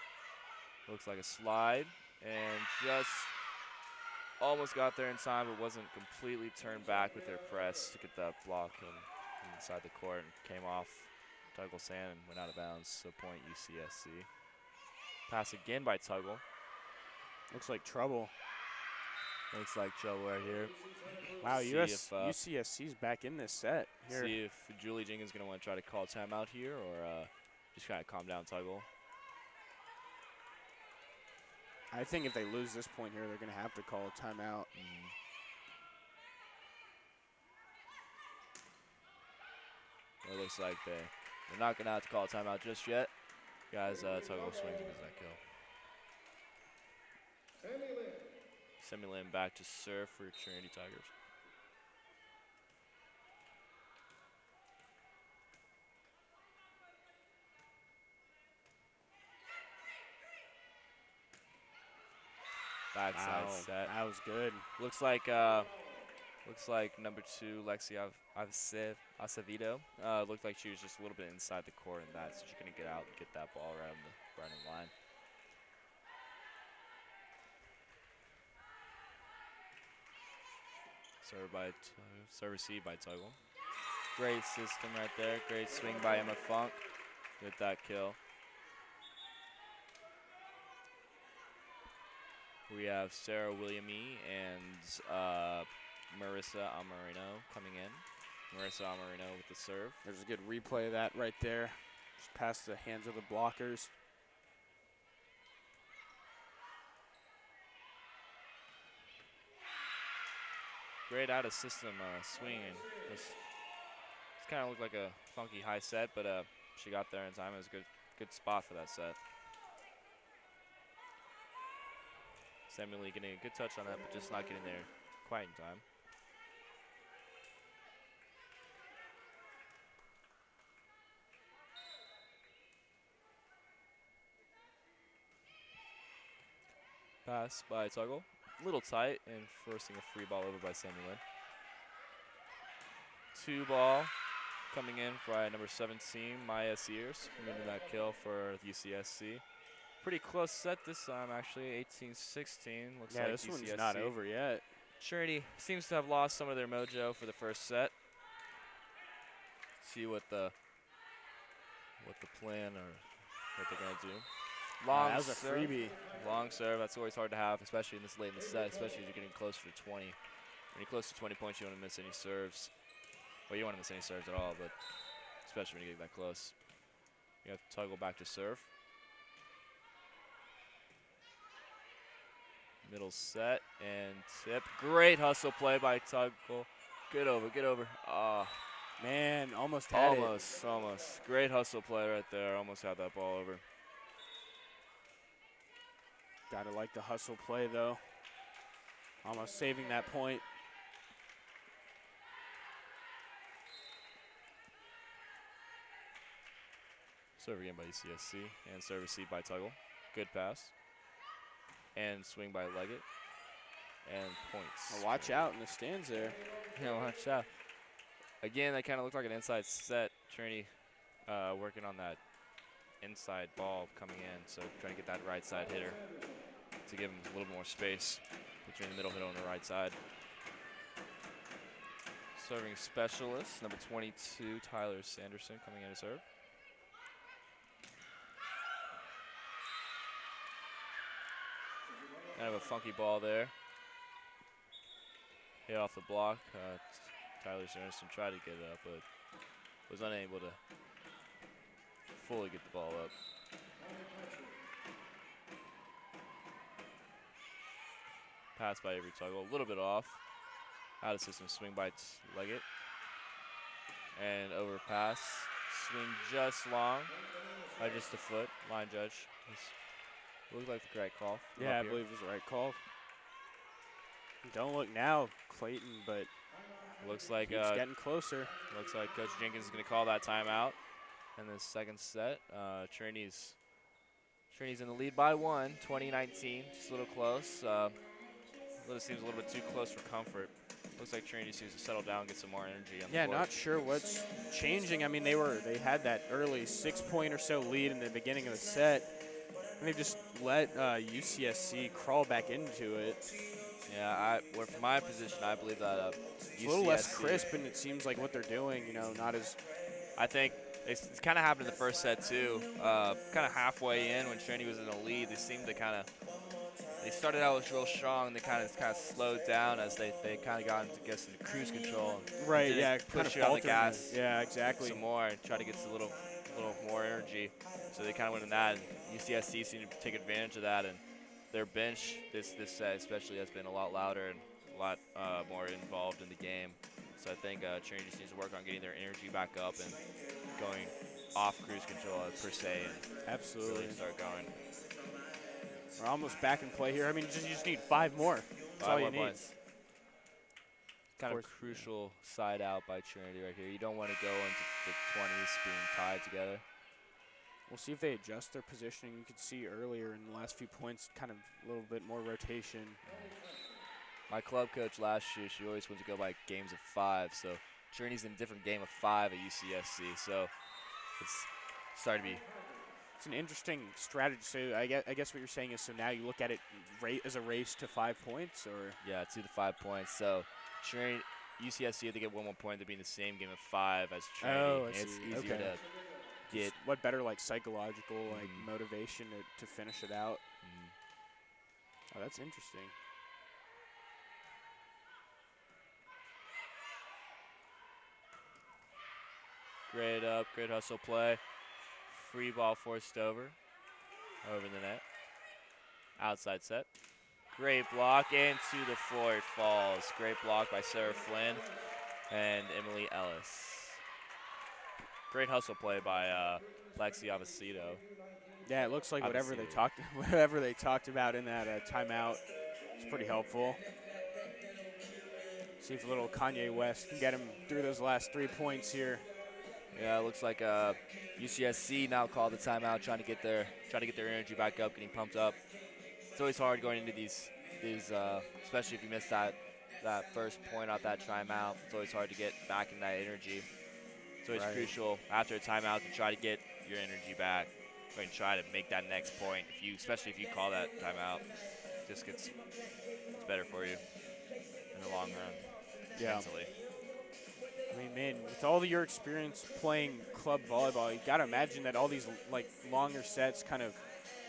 Looks like a slide, and just almost got there in time, but wasn't completely turned back with their press to get that block inside the court, and came off Tuggle's hand and went out of bounds. So point UCSC. Pass again by Tuggle. Looks like trouble. Looks like trouble right here. Wow, UCSC's back in this set here. See if Julie Jenkins is going to want to try to call timeout here, or just kind of calm down Tuggle. I think if they lose this point here, they're going to have to call a timeout. It looks like they're not going to have to call a timeout just yet. Guys, Tuggle swings and gets that kill. Semi-Lin back to serve for Trinity Tigers. Backside set. That was good. Looks like number 2, Lexi Acevedo. Looked like she was just a little bit inside the court in that, so she's gonna get out and get that ball around the running line. Serve received by Tuggle. Great system right there. Great swing by Emma Funk. Get that kill. We have Sarah Williamy and Marissa Amarino coming in. Marissa Amarino with the serve. There's a good replay of that right there. Just past the hands of the blockers. Great out of system swing. This kind of looked like a funky high set, but she got there in time. It was a good spot for that set. Samuel Lee getting a good touch on that, but just not getting there quite in time. Pass by Tuggle. A little tight and forcing a free ball over by Samuel Lin. 2 ball coming in by number 17, Maya Sears, winning that kill for UCSC. Pretty close set this time, actually, 18-16. Looks like this UCSC. one's not over yet. Trinity seems to have lost some of their mojo for the first set. See what the plan or what they're gonna do. Long That was a serve. freebie. Long serve. That's always hard to have, especially in this late in the set, especially as you're getting closer to 20. When you're close to 20 points, you don't want to miss any serves. Well, you don't want to miss any serves at all, but especially when you get that close. You have Tuggle back to serve. Middle set and tip. Great hustle play by Tuggle. Get over, get over. Ah, Man, almost had it. almost. Great hustle play right there. Almost had that ball over. Gotta like the hustle play, though. Almost saving that point. Serve again by UCSC and serve receive by Tuggle. Good pass. And swing by Leggett. And points. Oh, watch out in the stands there. Yeah, watch out. Again, that kind of looked like an inside set. Trinity working on that inside ball coming in, so trying to get that right side hitter to give him a little bit more space between the middle and the right side. Serving specialist, number 22, Tyler Sanderson, coming in to serve. Kind of a funky ball there. Hit off the block. Tyler Sanderson tried to get it up, but was unable to fully get the ball up. Pass by Avery Tuggle, a little bit off. Out of system, swing by Leggett. And overpass. Swing just long by just a foot. Line judge. Looked like the correct call. Yeah, I believe it was the right call. Don't look now, Clayton, but looks like it's getting closer. Looks like Coach Jenkins is going to call that timeout in the second set. Trinity's in the lead by 1, 20-19. Just a little close. Seems a little bit too close for comfort. Looks like Trinity seems to settle down, get some more energy on the court. Not sure what's changing. I mean, they had that early 6-point or so lead in the beginning of the set, and they've just let UCSC crawl back into it. Yeah, from my position, I believe that it's a little less crisp, and it seems like what they're doing, not as. I think it's kind of happened in the first set too. Kind of halfway in when Trinity was in the lead, they seemed to they started out real strong, and they kind of slowed down as they kind of got into cruise control. Right. Yeah. Push it on the gas. Yeah. Exactly. Some more and try to get a little more energy. So they kind of went in that, and UCSC seemed to take advantage of that, and their bench this set especially has been a lot louder and a lot more involved in the game. So I think Trinity just needs to work on getting their energy back up and going off cruise control per se, and absolutely really start going. We're almost back in play here. I mean, you just need 5 more. That's all you need. Points. Kind of crucial side out by Trinity right here. You don't want to go into the 20s being tied together. We'll see if they adjust their positioning. You could see earlier in the last few points, kind of a little bit more rotation. My club coach last year, she always went to go by games of 5. So Trinity's in a different game of 5 at UCSC. So it's starting to be. It's an interesting strategy. So I guess what you're saying is, so now you look at it as a race to 5 points, or? Yeah, 2 to 5 points. So Trinity, UCSC had to get 1 more point to be in the same game of 5 as Trinity. Oh, I see. It's easier to get. What better, like, psychological motivation to finish it out? Oh, that's interesting. Great hustle play. Free ball forced over the net. Outside set. Great block into the floor. It falls. Great block by Sarah Flynn and Emily Ellis. Great hustle play by Lexi Avicito. Yeah, it looks like whatever they talked about in that timeout is pretty helpful. See if a little Kanye West can get him through those last 3 points here. Yeah, it looks like UCSC now called the timeout, trying to get their energy back up, getting pumped up. It's always hard going into these especially if you miss that first point off that timeout. It's always hard to get back in that energy. It's always crucial after a timeout to try to get your energy back and try to make that next point. Especially if you call that timeout, it's better for you in the long run. Yeah. Mentally. I mean, man, with all of your experience playing club volleyball, you got to imagine that all these longer sets kind of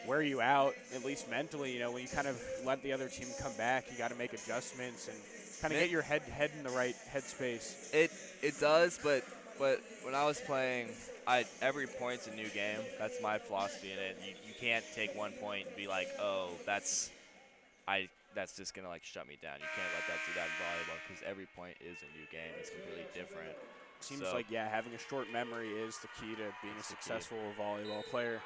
wear you out, at least mentally. When you kind of let the other team come back, you got to make adjustments and kind of get your head in the right headspace. It does, but when I was playing, every point's a new game. That's my philosophy in it. You can't take 1 point and be like, oh, that's just gonna like shut me down. You can't let that do that in volleyball because every point is a new game. It's completely different. Seems like, yeah, having a short memory is the key to being a successful volleyball player.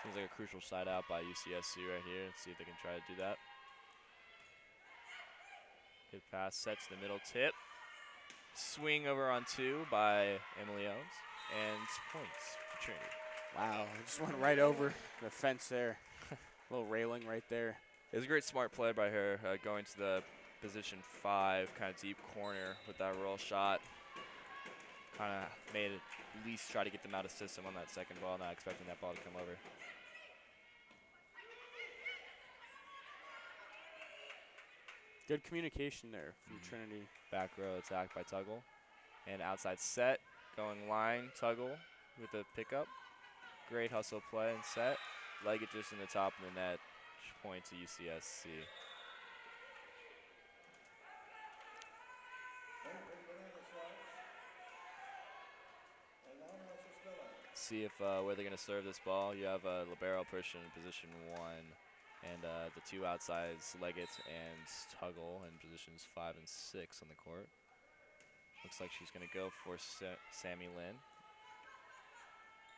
Seems like a crucial side out by UCSC right here. Let's see if they can try to do that. Good pass, set to the middle tip. Swing over on 2 by Emily Owens. And points for Trinity. Wow, it just went right over the fence there. Little railing right there. It was a great smart play by her, going to the position 5, kind of deep corner with that roll shot. Kind of made it at least try to get them out of system on that second ball, not expecting that ball to come over. Good communication there from Trinity. Back row attack by Tuggle. And outside set, going line, Tuggle with the pickup. Great hustle play and set. Leg it just in the top of the net. Point to UCSC. See if where they're going to serve this ball. You have a libero push in position 1, and the 2 outsides, Leggett and Tuggle, in positions 5 and 6 on the court. Looks like she's going to go for Sammy Lynn.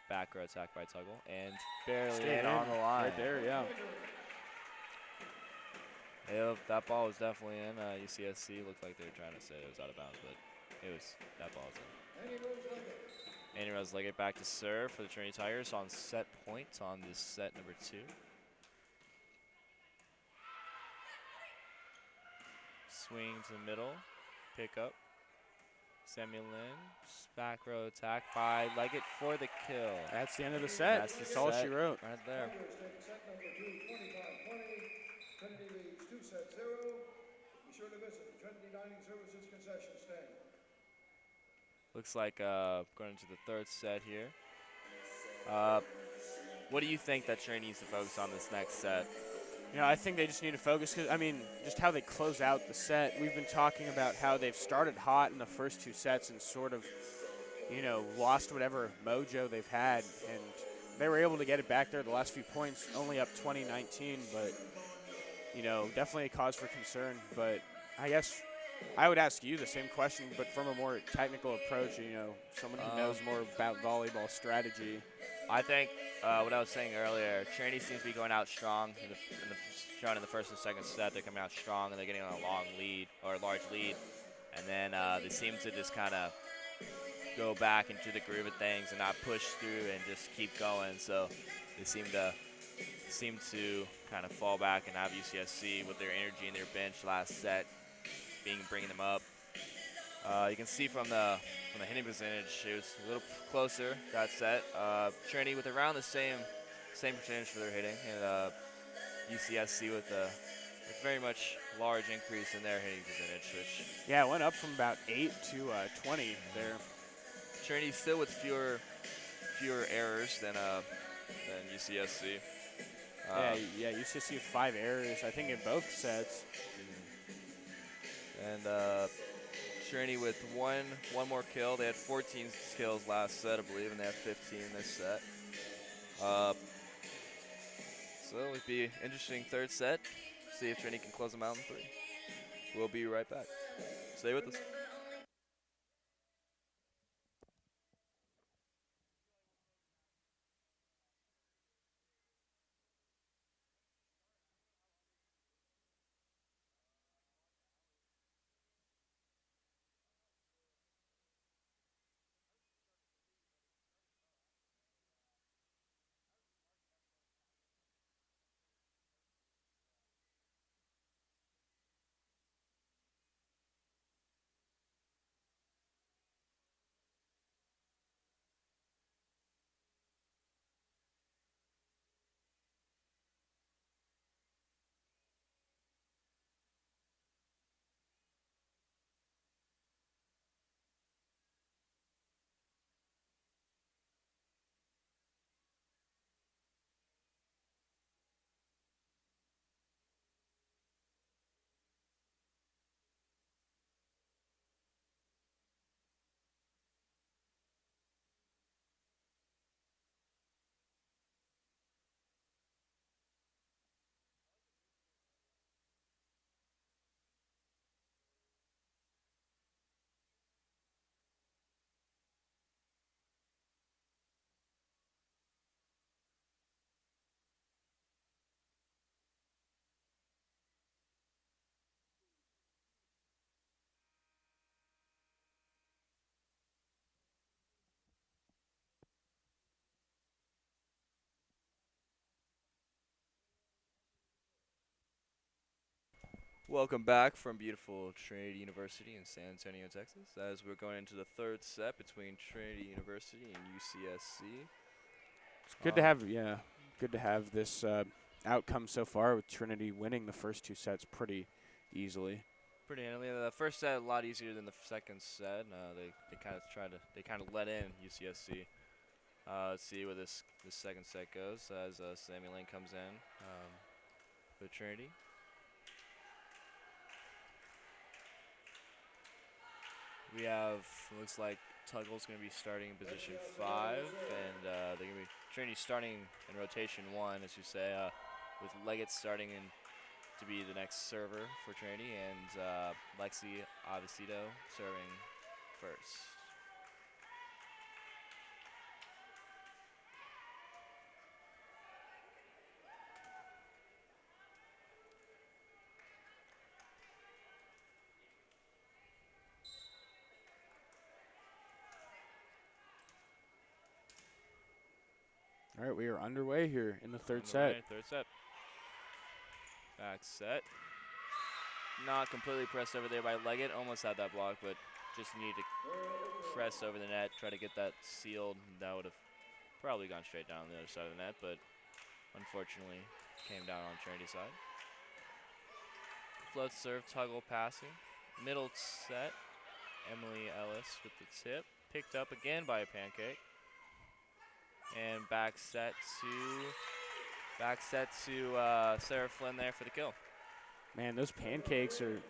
Back row attack by Tuggle, and barely in on the line. Right there, yeah. Yeah, that ball was definitely in. UCSC looked like they were trying to say it was out of bounds, but that ball was in. Annie Rose Leggett back to serve for the Trinity Tigers on set points on this set number 2. Swing to the middle, pick up. Samuel Lynn, back row attack by Leggett for the kill. That's the end of the set. That's all she wrote. Right there. Set number 2, 25-20. Trinity leads 2-0. Be sure to visit the Trinity Dining Services concession stand. Looks like going into the 3rd set here. What do you think that Trinity needs to focus on this next set? I think they just need to focus because, just how they close out the set. We've been talking about how they've started hot in the first 2 sets and sort of, lost whatever mojo they've had. And they were able to get it back there the last few points, only up 20-19, but, definitely a cause for concern. But I guess I would ask you the same question, but from a more technical approach, someone who knows more about volleyball strategy. I think what I was saying earlier, Trinity seems to be going out strong in the first and second set. They're coming out strong and they're getting on a long lead or a large lead, and then they seem to just kind of go back into the groove of things and not push through and just keep going. So they seem to kind of fall back and have UCSC with their energy and their bench last set bringing them up. You can see from the hitting percentage, it was a little closer that set. Trinity with around the same percentage for their hitting, and UCSC with a very much large increase in their hitting percentage. Which it went up from about 8 to 20 there. Trinity still with fewer errors than UCSC. UCSC with 5 errors, I think, in both sets. And Trinity with one more kill. They had 14 kills last set, I believe, and they have 15 this set. So it'll be interesting 3rd set. See if Trinity can close them out in 3. We'll be right back. Stay with us. Welcome back from beautiful Trinity University in San Antonio, Texas, as we're going into the third set between Trinity University and UCSC. It's good to have, good to have this outcome so far with Trinity winning the first 2 sets pretty easily. Pretty handily. The first set a lot easier than the second set. They kind of let in UCSC. Let's see where this second set goes as Sammy Lane comes in for Trinity. We have, looks like Tuggle's going to be starting in position 5, and they're going to be Trinity starting in rotation 1, as you say, with Leggett starting in to be the next server for Trinity, and Lexi Avicito serving first. All right, we are underway here in the third set. Third set. Back set. Not completely pressed over there by Leggett. Almost had that block, but just need to press over the net, try to get that sealed. That would have probably gone straight down the other side of the net, but unfortunately came down on Trinity's side. Float serve, Tuggle passing. Middle set. Emily Ellis with the tip. Picked up again by a pancake. And back set to Sarah Flynn there for the kill. Man, those pancakes are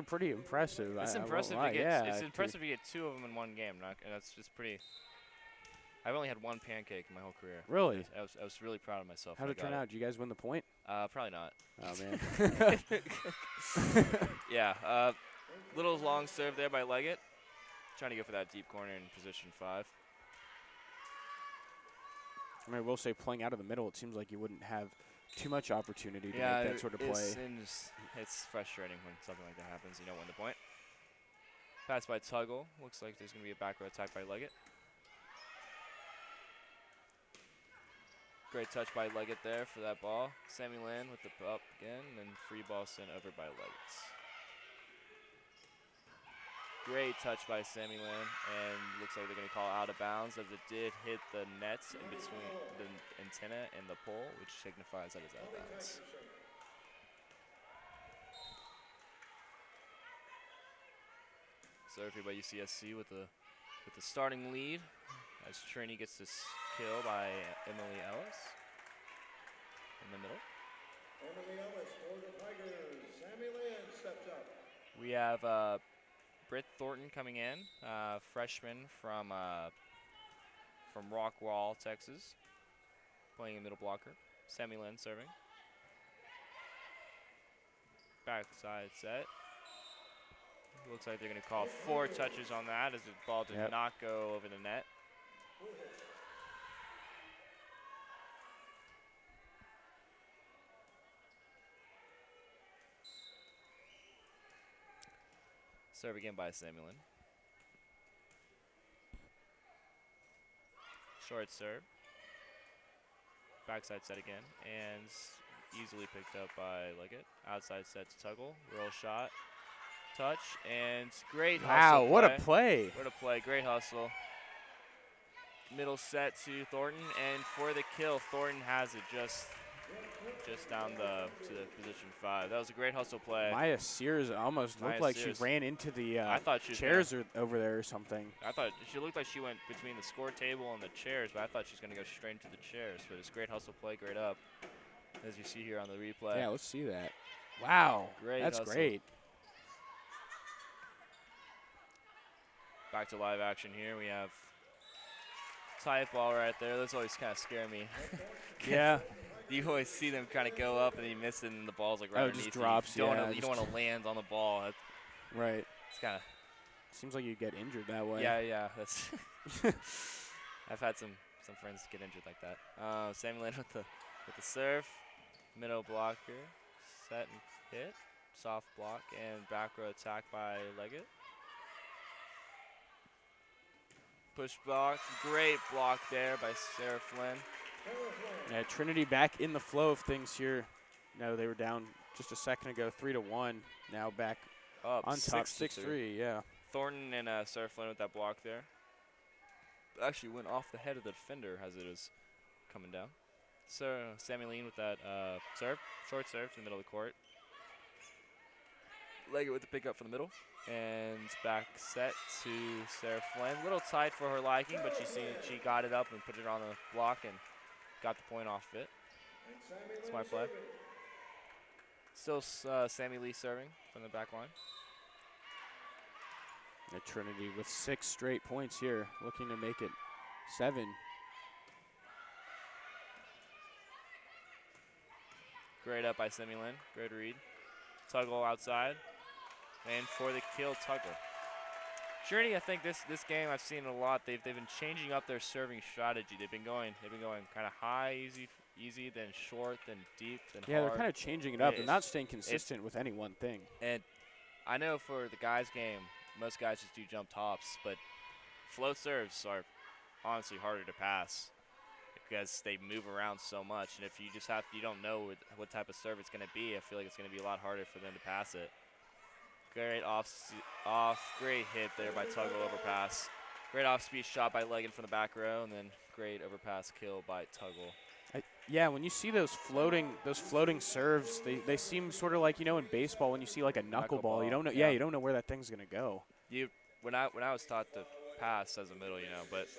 pretty impressive. It's impressive to get. It's impressive to get 2 of them in one game. And that's just pretty. I've only had 1 pancake in my whole career. Really? I was really proud of myself. How did it turn out? Did you guys win the point? Probably not. Oh man. Yeah. Little long serve there by Leggett, trying to go for that deep corner in position 5. I mean, I will say, playing out of the middle, it seems like you wouldn't have too much opportunity to make that sort of play. It's frustrating when something like that happens. You don't win the point. Pass by Tuggle. Looks like there's going to be a back row attack by Leggett. Great touch by Leggett there for that ball. Sammy Lynn with the up again, and free ball sent over by Leggett. Great touch by Sammy Lynn, and looks like they're going to call out of bounds as it did hit the nets in between the antenna and the pole, which signifies that it's out of bounds. Served here by UCSC with the starting lead as Trinity gets this kill by Emily Ellis in the middle. Emily Ellis for the Tigers. Sammy Lynn steps up. We have Britt Thornton coming in, freshman from Rockwall, Texas, playing a middle blocker. Sammy Lynn serving. Backside set. Looks like they're going to call 4 touches on that as the ball did not go over the net. Serve again by Sammy Lynn. Short serve. Backside set again, and easily picked up by Leggett. Outside set to Tuggle. Roll shot. Touch, and great hustle. Wow, what a play. What a play. Great hustle. Middle set to Thornton, and for the kill, Thornton has it just down to the position 5. That was a great hustle play. Maya Sears almost looked like she ran into the chairs over there or something. I thought she looked like she went between the score table and the chairs, but I thought she was going to go straight into the chairs. But it's great hustle play, great up, as you see here on the replay. Yeah, let's see that. Wow, that's hustle. Great. Back to live action here. We have tight ball right there. Those always kind of scare me. Yeah. You always see them kind of go up and you miss it, and the ball's like right underneath. It just drops. You don't want to land on the ball. Right. It's kind of. Seems like you get injured that way. Yeah. That's. I've had some friends get injured like that. Sammy Lynn with the serve, middle blocker, set and hit, soft block, and back row attack by Leggett. Push block, great block there by Sarah Flynn. Yeah, Trinity back in the flow of things here. No, they were down just a second ago, 3-1. Now back Up on top, 6-3. 6-3. Yeah. Thornton and Sarah Flynn with that block there. Actually went off the head of the defender as it was coming down. So Sammy Lean with that serve, short serve to the middle of the court. Leggett with the pickup from the middle. And back set to Sarah Flynn. A little tight for her liking, but she got it up and put it on the block and got the point off it. Smart play. Still Sammy Lee serving from the back line. And Trinity with 6 straight points here, looking to make it 7. Great up by Sammy Lynn. Great read. Tuggle outside. And for the kill, Tuggle. Trinity, I think this game I've seen a lot. They've been changing up their serving strategy. They've been going kind of high, easy, then short, then deep, then yeah, hard. they're kind of changing it up and It's- not staying consistent with any one thing. And I know for the guys' game, most guys just do jump tops, but float serves are honestly harder to pass because they move around so much. And if you don't know what type of serve it's going to be, I feel like it's going to be a lot harder for them to pass it. Great great hit there by Tuggle overpass. Great off-speed shot by Leggett from the back row, and then great overpass kill by Tuggle. Yeah, when you see those floating serves, they seem sort of like, in baseball when you see like a knuckleball, you don't know. Yeah. You don't know where that thing's gonna go. When I was taught to pass as a middle, but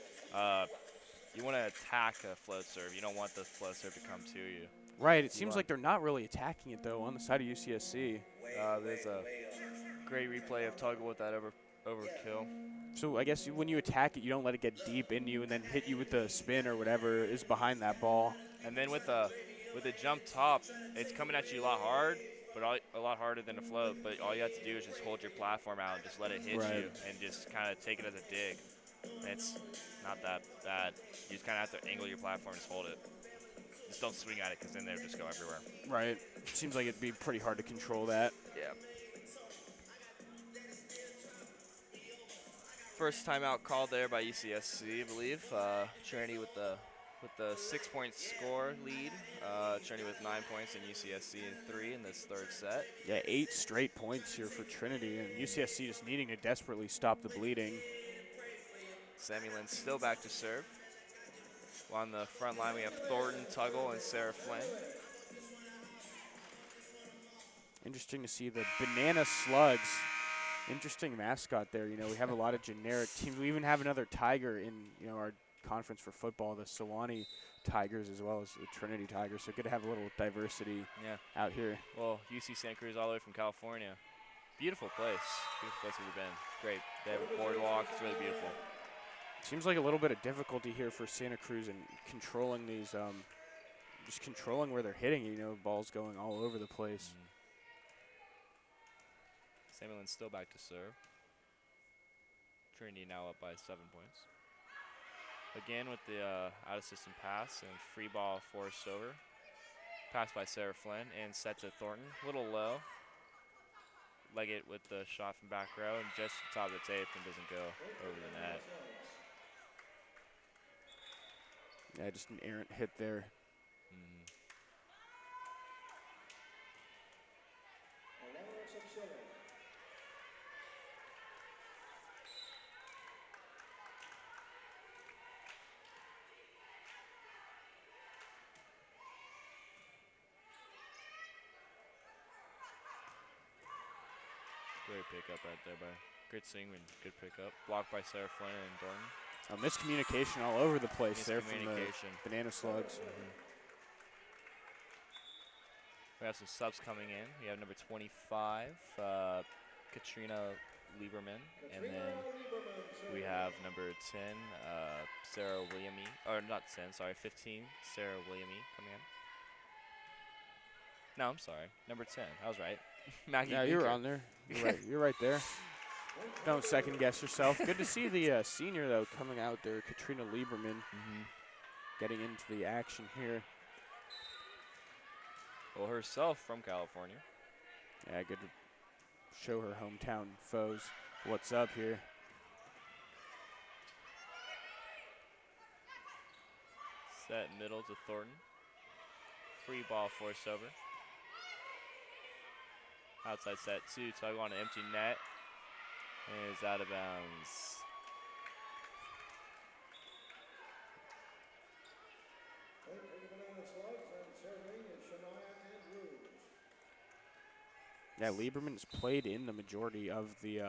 you want to attack a float serve. You don't want the float serve to come to you. Right. It seems like they're not really attacking it though on the side of UCSC. There's a great replay of Tuggle with that overkill. So I guess when you attack it, you don't let it get deep in you and then hit you with the spin or whatever is behind that ball. And then with the jump top, it's coming at you a lot hard, but a lot harder than a float. But all you have to do is just hold your platform out and just let it hit you and just kind of take it as a dig. And it's not that bad. You just kind of have to angle your platform and just hold it. Just don't swing at it because then they'll just go everywhere. Right. Seems like it'd be pretty hard to control that. Yeah. First timeout called there by UCSC, I believe. Trinity with the 6-point score lead. Trinity with 9 points and UCSC 3 in this third set. Yeah, 8 straight points here for Trinity, and UCSC just needing to desperately stop the bleeding. Sammy Lynn still back to serve. On the front line, we have Thornton, Tuggle, and Sarah Flynn. Interesting to see the Banana Slugs. Interesting mascot there. We have a lot of generic teams. We even have another tiger in our conference for football, the Sewanee Tigers as well as the Trinity Tigers. So good to have a little diversity out here. Well, UC Santa Cruz all the way from California. Beautiful place. Beautiful place we've been. Great. They have a boardwalk. It's really beautiful. Seems like a little bit of difficulty here for Santa Cruz in controlling these, just controlling where they're hitting. Balls going all over the place. Sammy Lynn's still back to serve. Trinity now up by 7 points. Again with the out-of-system pass and free ball forced over. Pass by Sarah Flynn and set to Thornton. A little low. Leggett with the shot from back row and just top of the tape and doesn't go over the net. Yeah, just an errant hit there. Great pickup right there by good swing and good pickup. Blocked by Sarah Flynn and Thornton. Miscommunication all over the place there from the Miscommunication. Banana Slugs. We have some subs coming in. We have number 25, Katrina Lieberman, and then we have number 10, Sarah Williamy, or not 10, sorry, 15, Sarah Williamy coming in. No, I'm sorry, number 10. I was right. Maggie. Yeah, you were on there. You're right. You're right there. Don't second guess yourself. Good to see the senior though coming out there, Katrina Lieberman, getting into the action here. Well, herself from California. Yeah, good to show her hometown foes what's up here. Set middle to Thornton. Free ball forced over. Outside set 2, tug on an empty net. And is out of bounds. Yeah, Lieberman's played in the majority of the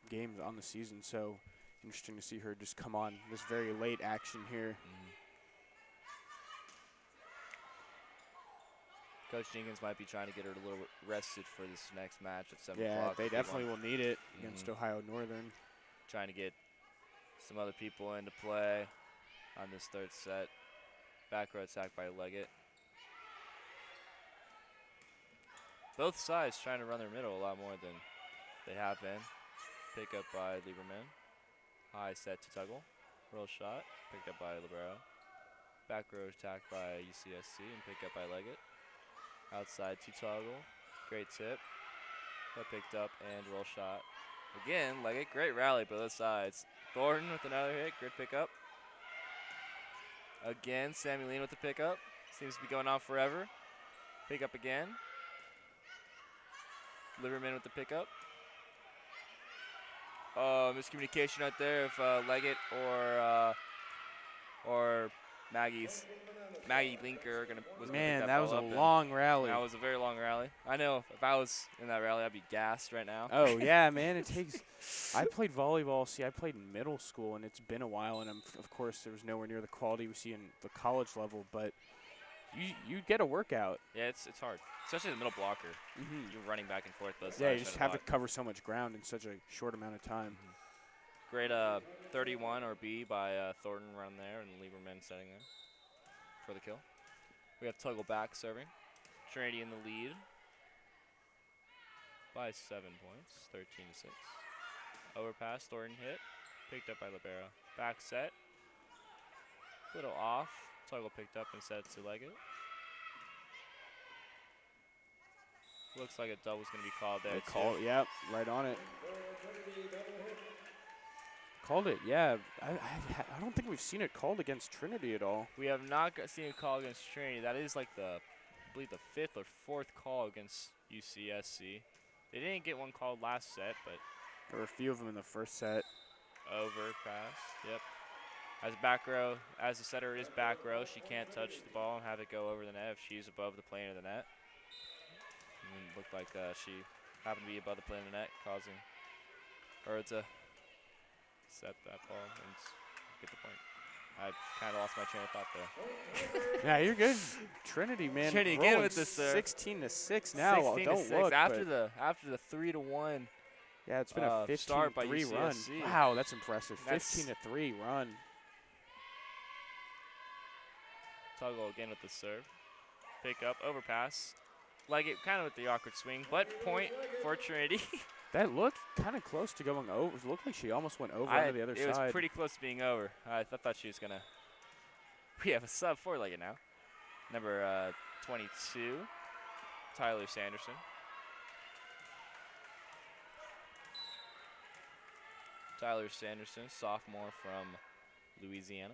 games on the season, so interesting to see her just come on this very late action here. Coach Jenkins might be trying to get her a little rested for this next match at 7 Yeah, o'clock. they definitely will need it against Ohio Northern. Trying to get some other people into play on this third set. Back row attack by Leggett. Both sides trying to run their middle a lot more than they have been. Pick up by Lieberman. High set to Tuggle. Roll shot. Picked up by Libero. Back row attack by UCSC and picked up by Leggett. Outside to Toggle. Great tip. But picked up and roll shot. Again, Leggett, great rally both sides. Thornton with another hit, good pickup. Again, Samueline with the pickup. Seems to be going on forever. Pick up again. Liverman with the pickup. Miscommunication out there if Leggett or Maggie Linker was going to Man, pick that was a ball up, long rally. That was a very long rally. I know if I was in that rally, I'd be gassed right now. Oh, yeah, man, it takes – I played volleyball. See, I played in middle school, and it's been a while, and of course there was nowhere near the quality we see in the college level, but you get a workout. Yeah, it's hard, especially the middle blocker. You're running back and forth both sides. Yeah, you just have to cover so much ground in such a short amount of time. Great 31 or B by Thornton around there, and Lieberman setting there for the kill. We have Tuggle back serving. Trinity in the lead by 7 points, 13-6. Overpass, Thornton hit, picked up by Libero. Back set, little off. Tuggle picked up and set to Leggett. Looks like a double's going to be called there. Yep, right on it. Called it, yeah. I don't think we've seen it called against Trinity at all. We have not seen a call against Trinity. That is like I believe the 5th or 4th call against UCSC. They didn't get one called last set, but there were a few of them in the first set. Overpass, yep. As back row, as the setter is back row, she can't touch the ball and have it go over the net if she's above the plane of the net. And it looked like she happened to be above the plane of the net, causing her to set that ball and get the point. I kind of lost my train of thought there. Yeah, you're good. Trinity, man. Trinity again with this 16-6 now. 16-6 don't look. After the 3-1. Yeah, it's been a 15-3 run. Wow, that's impressive. 15-3 run. Tuggle again with the serve. Pick up, overpass. Leggett kind of with the awkward swing, but point for Trinity. That looked kind of close to going over. It looked like she almost went over onto the other side. It was pretty close to being over. I thought she was going to. We have a sub for Leggett now. Number 22, Tyler Sanderson. Tyler Sanderson, sophomore from Louisiana.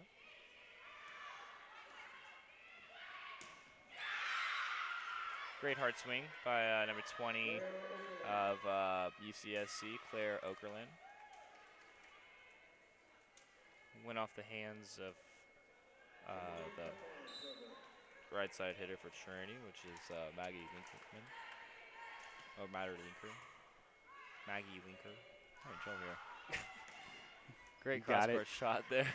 Great hard swing by number 20 of UCSC, Claire Okerlund. Went off the hands of the right side hitter for Trinity, which is Maggie Linkerman. Or Matter Linker. Maggie Linker. I'm in trouble here. Great cross-court shot there.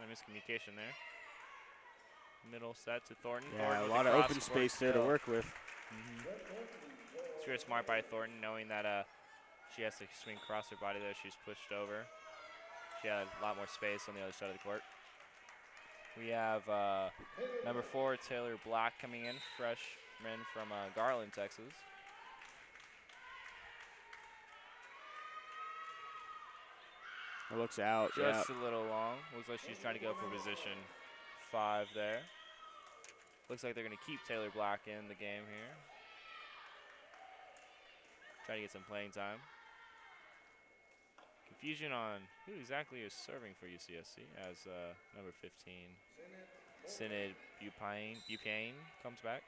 Miscommunication there. Middle set to Thornton. Yeah, Thornton a lot of open space there to work with. It's very smart by Thornton, knowing that she has to swing across her body there. She's pushed over. She had a lot more space on the other side of the court. We have number 4, Taylor Black, coming in, freshman from Garland, Texas. It looks out. Just a little long. Looks like she's trying to go for position 5 there. Looks like they're going to keep Taylor Black in the game here. Trying to get some playing time. confusion on who exactly is serving for UCSC as number 15, Synod Bupain comes back.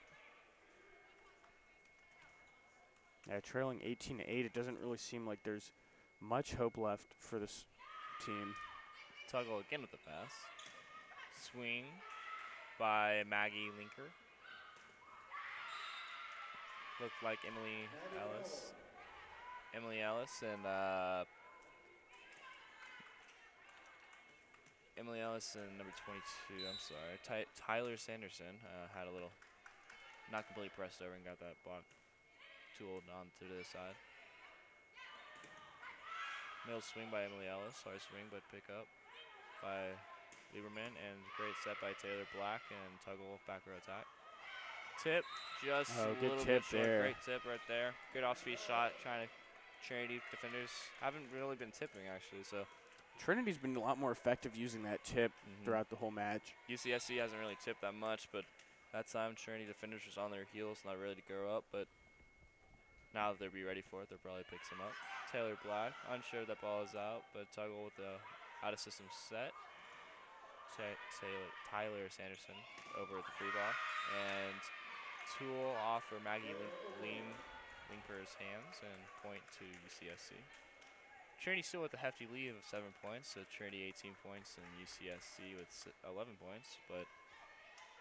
Yeah, trailing 18-8, it doesn't really seem like there's much hope left for this team. Tuggle again with the pass. Swing by Maggie Linker. Looked like Emily Ellis. Emily Ellis and number 22, I'm sorry. Tyler Sanderson had a little, not completely pressed over and got that block too old on to the side. Middle swing by Emily Ellis. Sorry, swing, but pick up by Lieberman. And great set by Taylor Black and Tuggle back row attack. Tip, just a good little tip bit short. there. Great tip right there. Good off-speed shot. Trying to Trinity defenders haven't really been tipping actually. So Trinity's been a lot more effective using that tip throughout the whole match. UCSC hasn't really tipped that much, but that time Trinity defenders was on their heels, not ready to go up. But now that they'll be ready for it, they'll probably pick some up. Taylor Black, unsure that ball is out, but Tuggle with the out-of-system set. Tyler Sanderson over at the free ball. And tool off for Maggie Linker's hands and point to UCSC. Trinity still with a hefty lead of 7 points, so Trinity 18 points and UCSC with 11 points, but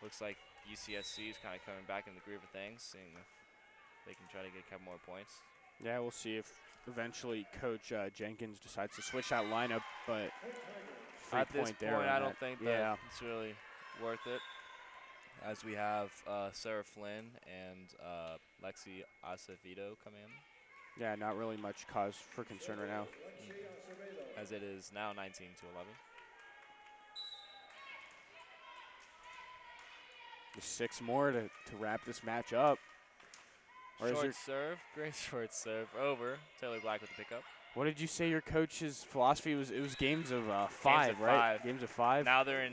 looks like UCSC is kind of coming back in the groove of things, seeing if they can try to get a couple more points. Yeah, we'll see if eventually Coach Jenkins decides to switch that lineup, but at this point, I don't think that it's really worth it, as we have Sarah Flynn and Lexi Acevedo come in. Yeah, not really much cause for concern right now. As it is now 19 to 11. Just 6 more to wrap this match up. Or short serve, great short serve over. Taylor Black with the pickup. What did you say your coach's philosophy was? It was games of 5, games of right? 5. Games of 5. Now they're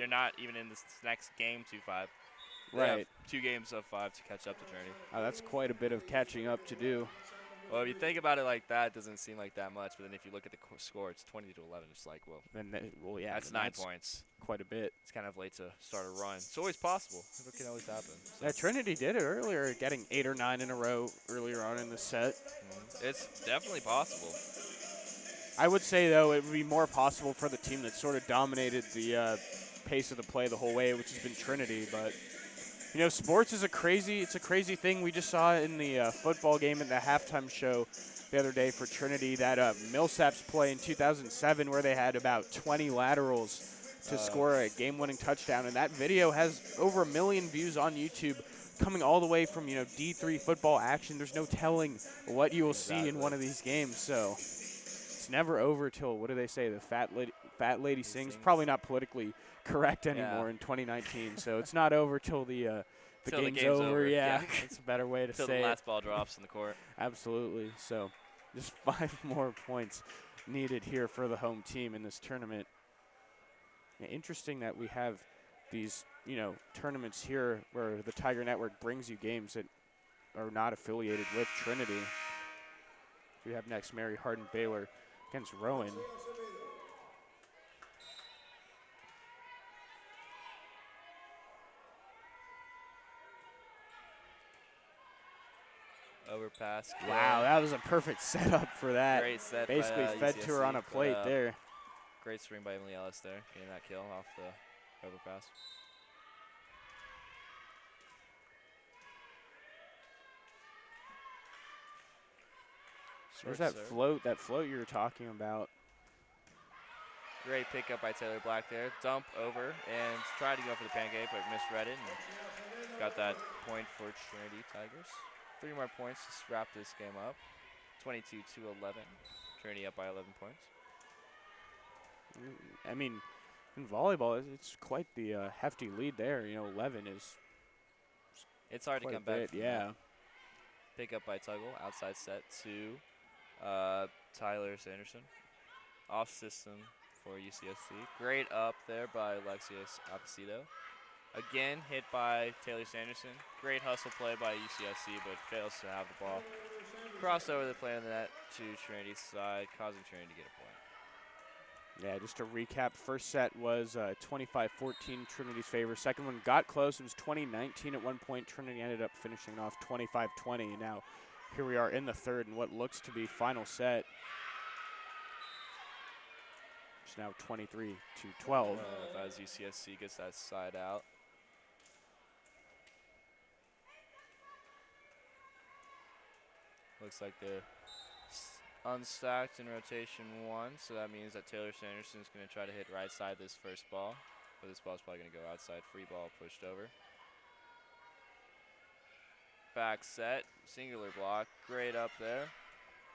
not even in this next game 2-5. They right. have 2 games of 5 to catch up to Trinity. That's quite a bit of catching up to do. Well, if you think about it like that, it doesn't seem like that much. But then if you look at the score, it's 20 to 11. It's like, well, Yeah, that's 9 points. Quite a bit. It's kind of late to start a run. It's always possible. It can always happen. So. Yeah, Trinity did it earlier, getting 8 or 9 in a row earlier on in the set. It's definitely possible. I would say, though, it would be more possible for the team that sort of dominated the pace of the play the whole way, which has been Trinity. But, you know, sports is a crazy thing. We just saw in the football game in the halftime show the other day for Trinity, that Millsaps play in 2007 where they had about 20 laterals to score a game-winning touchdown. And that video has over 1 million views on YouTube, coming all the way from, you know, D3 football action. There's no telling what you will see in one of these games. So it's never over till, what do they say, the fat lady sings. Probably not politically correct anymore in 2019. So it's not over till the game's over. Yeah, it's a better way to say it. Till the last ball drops in the court. Absolutely. So just 5 more points needed here for the home team in this tournament. Yeah, interesting that we have these, you know, tournaments here where the Tiger Network brings you games that are not affiliated with Trinity. We have next Mary Hardin Baylor against Rowan. Overpass. Wow, that was a perfect setup for that. Great set. Basically by, fed to her on a plate there. Great swing by Emily Ellis there, getting that kill off the overpass. There's that float you were talking about. Great pickup by Taylor Black there. Dump over and tried to go for the pancake, but misread it and got that point for Trinity Tigers. 3 more points to wrap this game up. 22 to 11. Trinity up by 11 points. I mean, in volleyball, it's quite the hefty lead there. You know, 11 is. It's hard to come back. Yeah. Pick up by Tuggle. Outside set to Tyler Sanderson. Off system for UCSC. Great up there by Alexius Apicido. Again, hit by Taylor Sanderson. Great hustle play by UCSC, but fails to have the ball. cross over the play on the net to Trinity's side, causing Trinity to get a point. Yeah, just to recap, first set was 25-14 Trinity's favor. Second one got close. It was 20-19 at one point. Trinity ended up finishing off 25-20. Now here we are in the third in what looks to be final set. It's now 23-12. As UCSC gets that side out. Looks like they're unstacked in rotation 1, so that means that Taylor Sanderson is going to try to hit right side this first ball, but this ball is probably going to go outside. Free ball pushed over. Back set, singular block, great up there.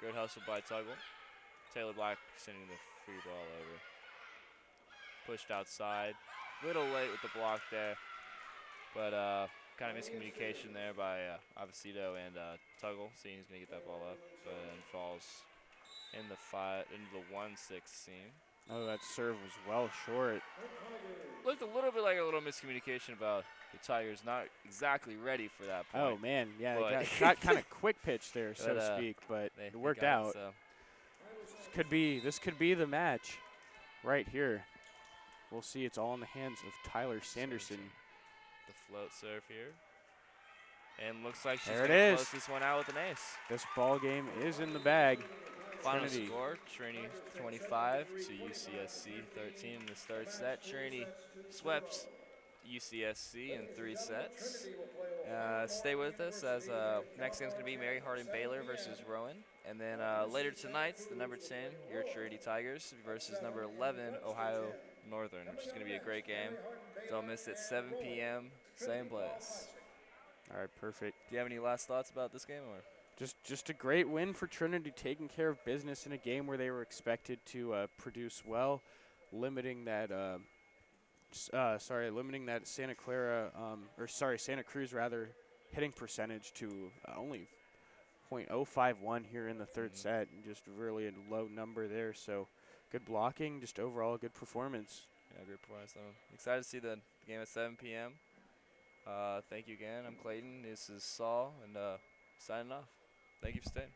Good hustle by Tuggle. Taylor Black sending the free ball over. Pushed outside, little late with the block there, but kind of miscommunication there by Avicito and Tuggle, seeing he's going to get that ball up, but then falls in the 1-6 seam. Oh, that serve was well short. Looked a little bit like a little miscommunication about the Tigers not exactly ready for that point. Oh man, yeah, they got kind of quick pitch there, so to speak, but it worked out. So. This could be the match right here. We'll see. It's all in the hands of Tyler Sanderson. The float serve here. And looks like she's there going to close this one out with an ace. This ball game is in the bag. Final Trinity. score, Trinity 25 to UCSC 13 in this third set. Trinity swept UCSC in 3 sets. Stay with us as next game's going to be Mary Hardin Baylor versus Rowan. And then later tonight, the number 10, your Trinity Tigers versus number 11, Ohio Northern, which is going to be a great game. Don't miss it, 7 p.m., same place. All right, perfect. Do you have any last thoughts about this game? Or Just a great win for Trinity, taking care of business in a game where they were expected to produce well, limiting that Santa Cruz rather hitting percentage to only .051 here in the third set, and just really a low number there. So good blocking, just overall good performance. Yeah, great performance. I'm excited to see the game at 7 p.m. Thank you again. I'm Clayton. This is Saul, and signing off. Thank you for staying.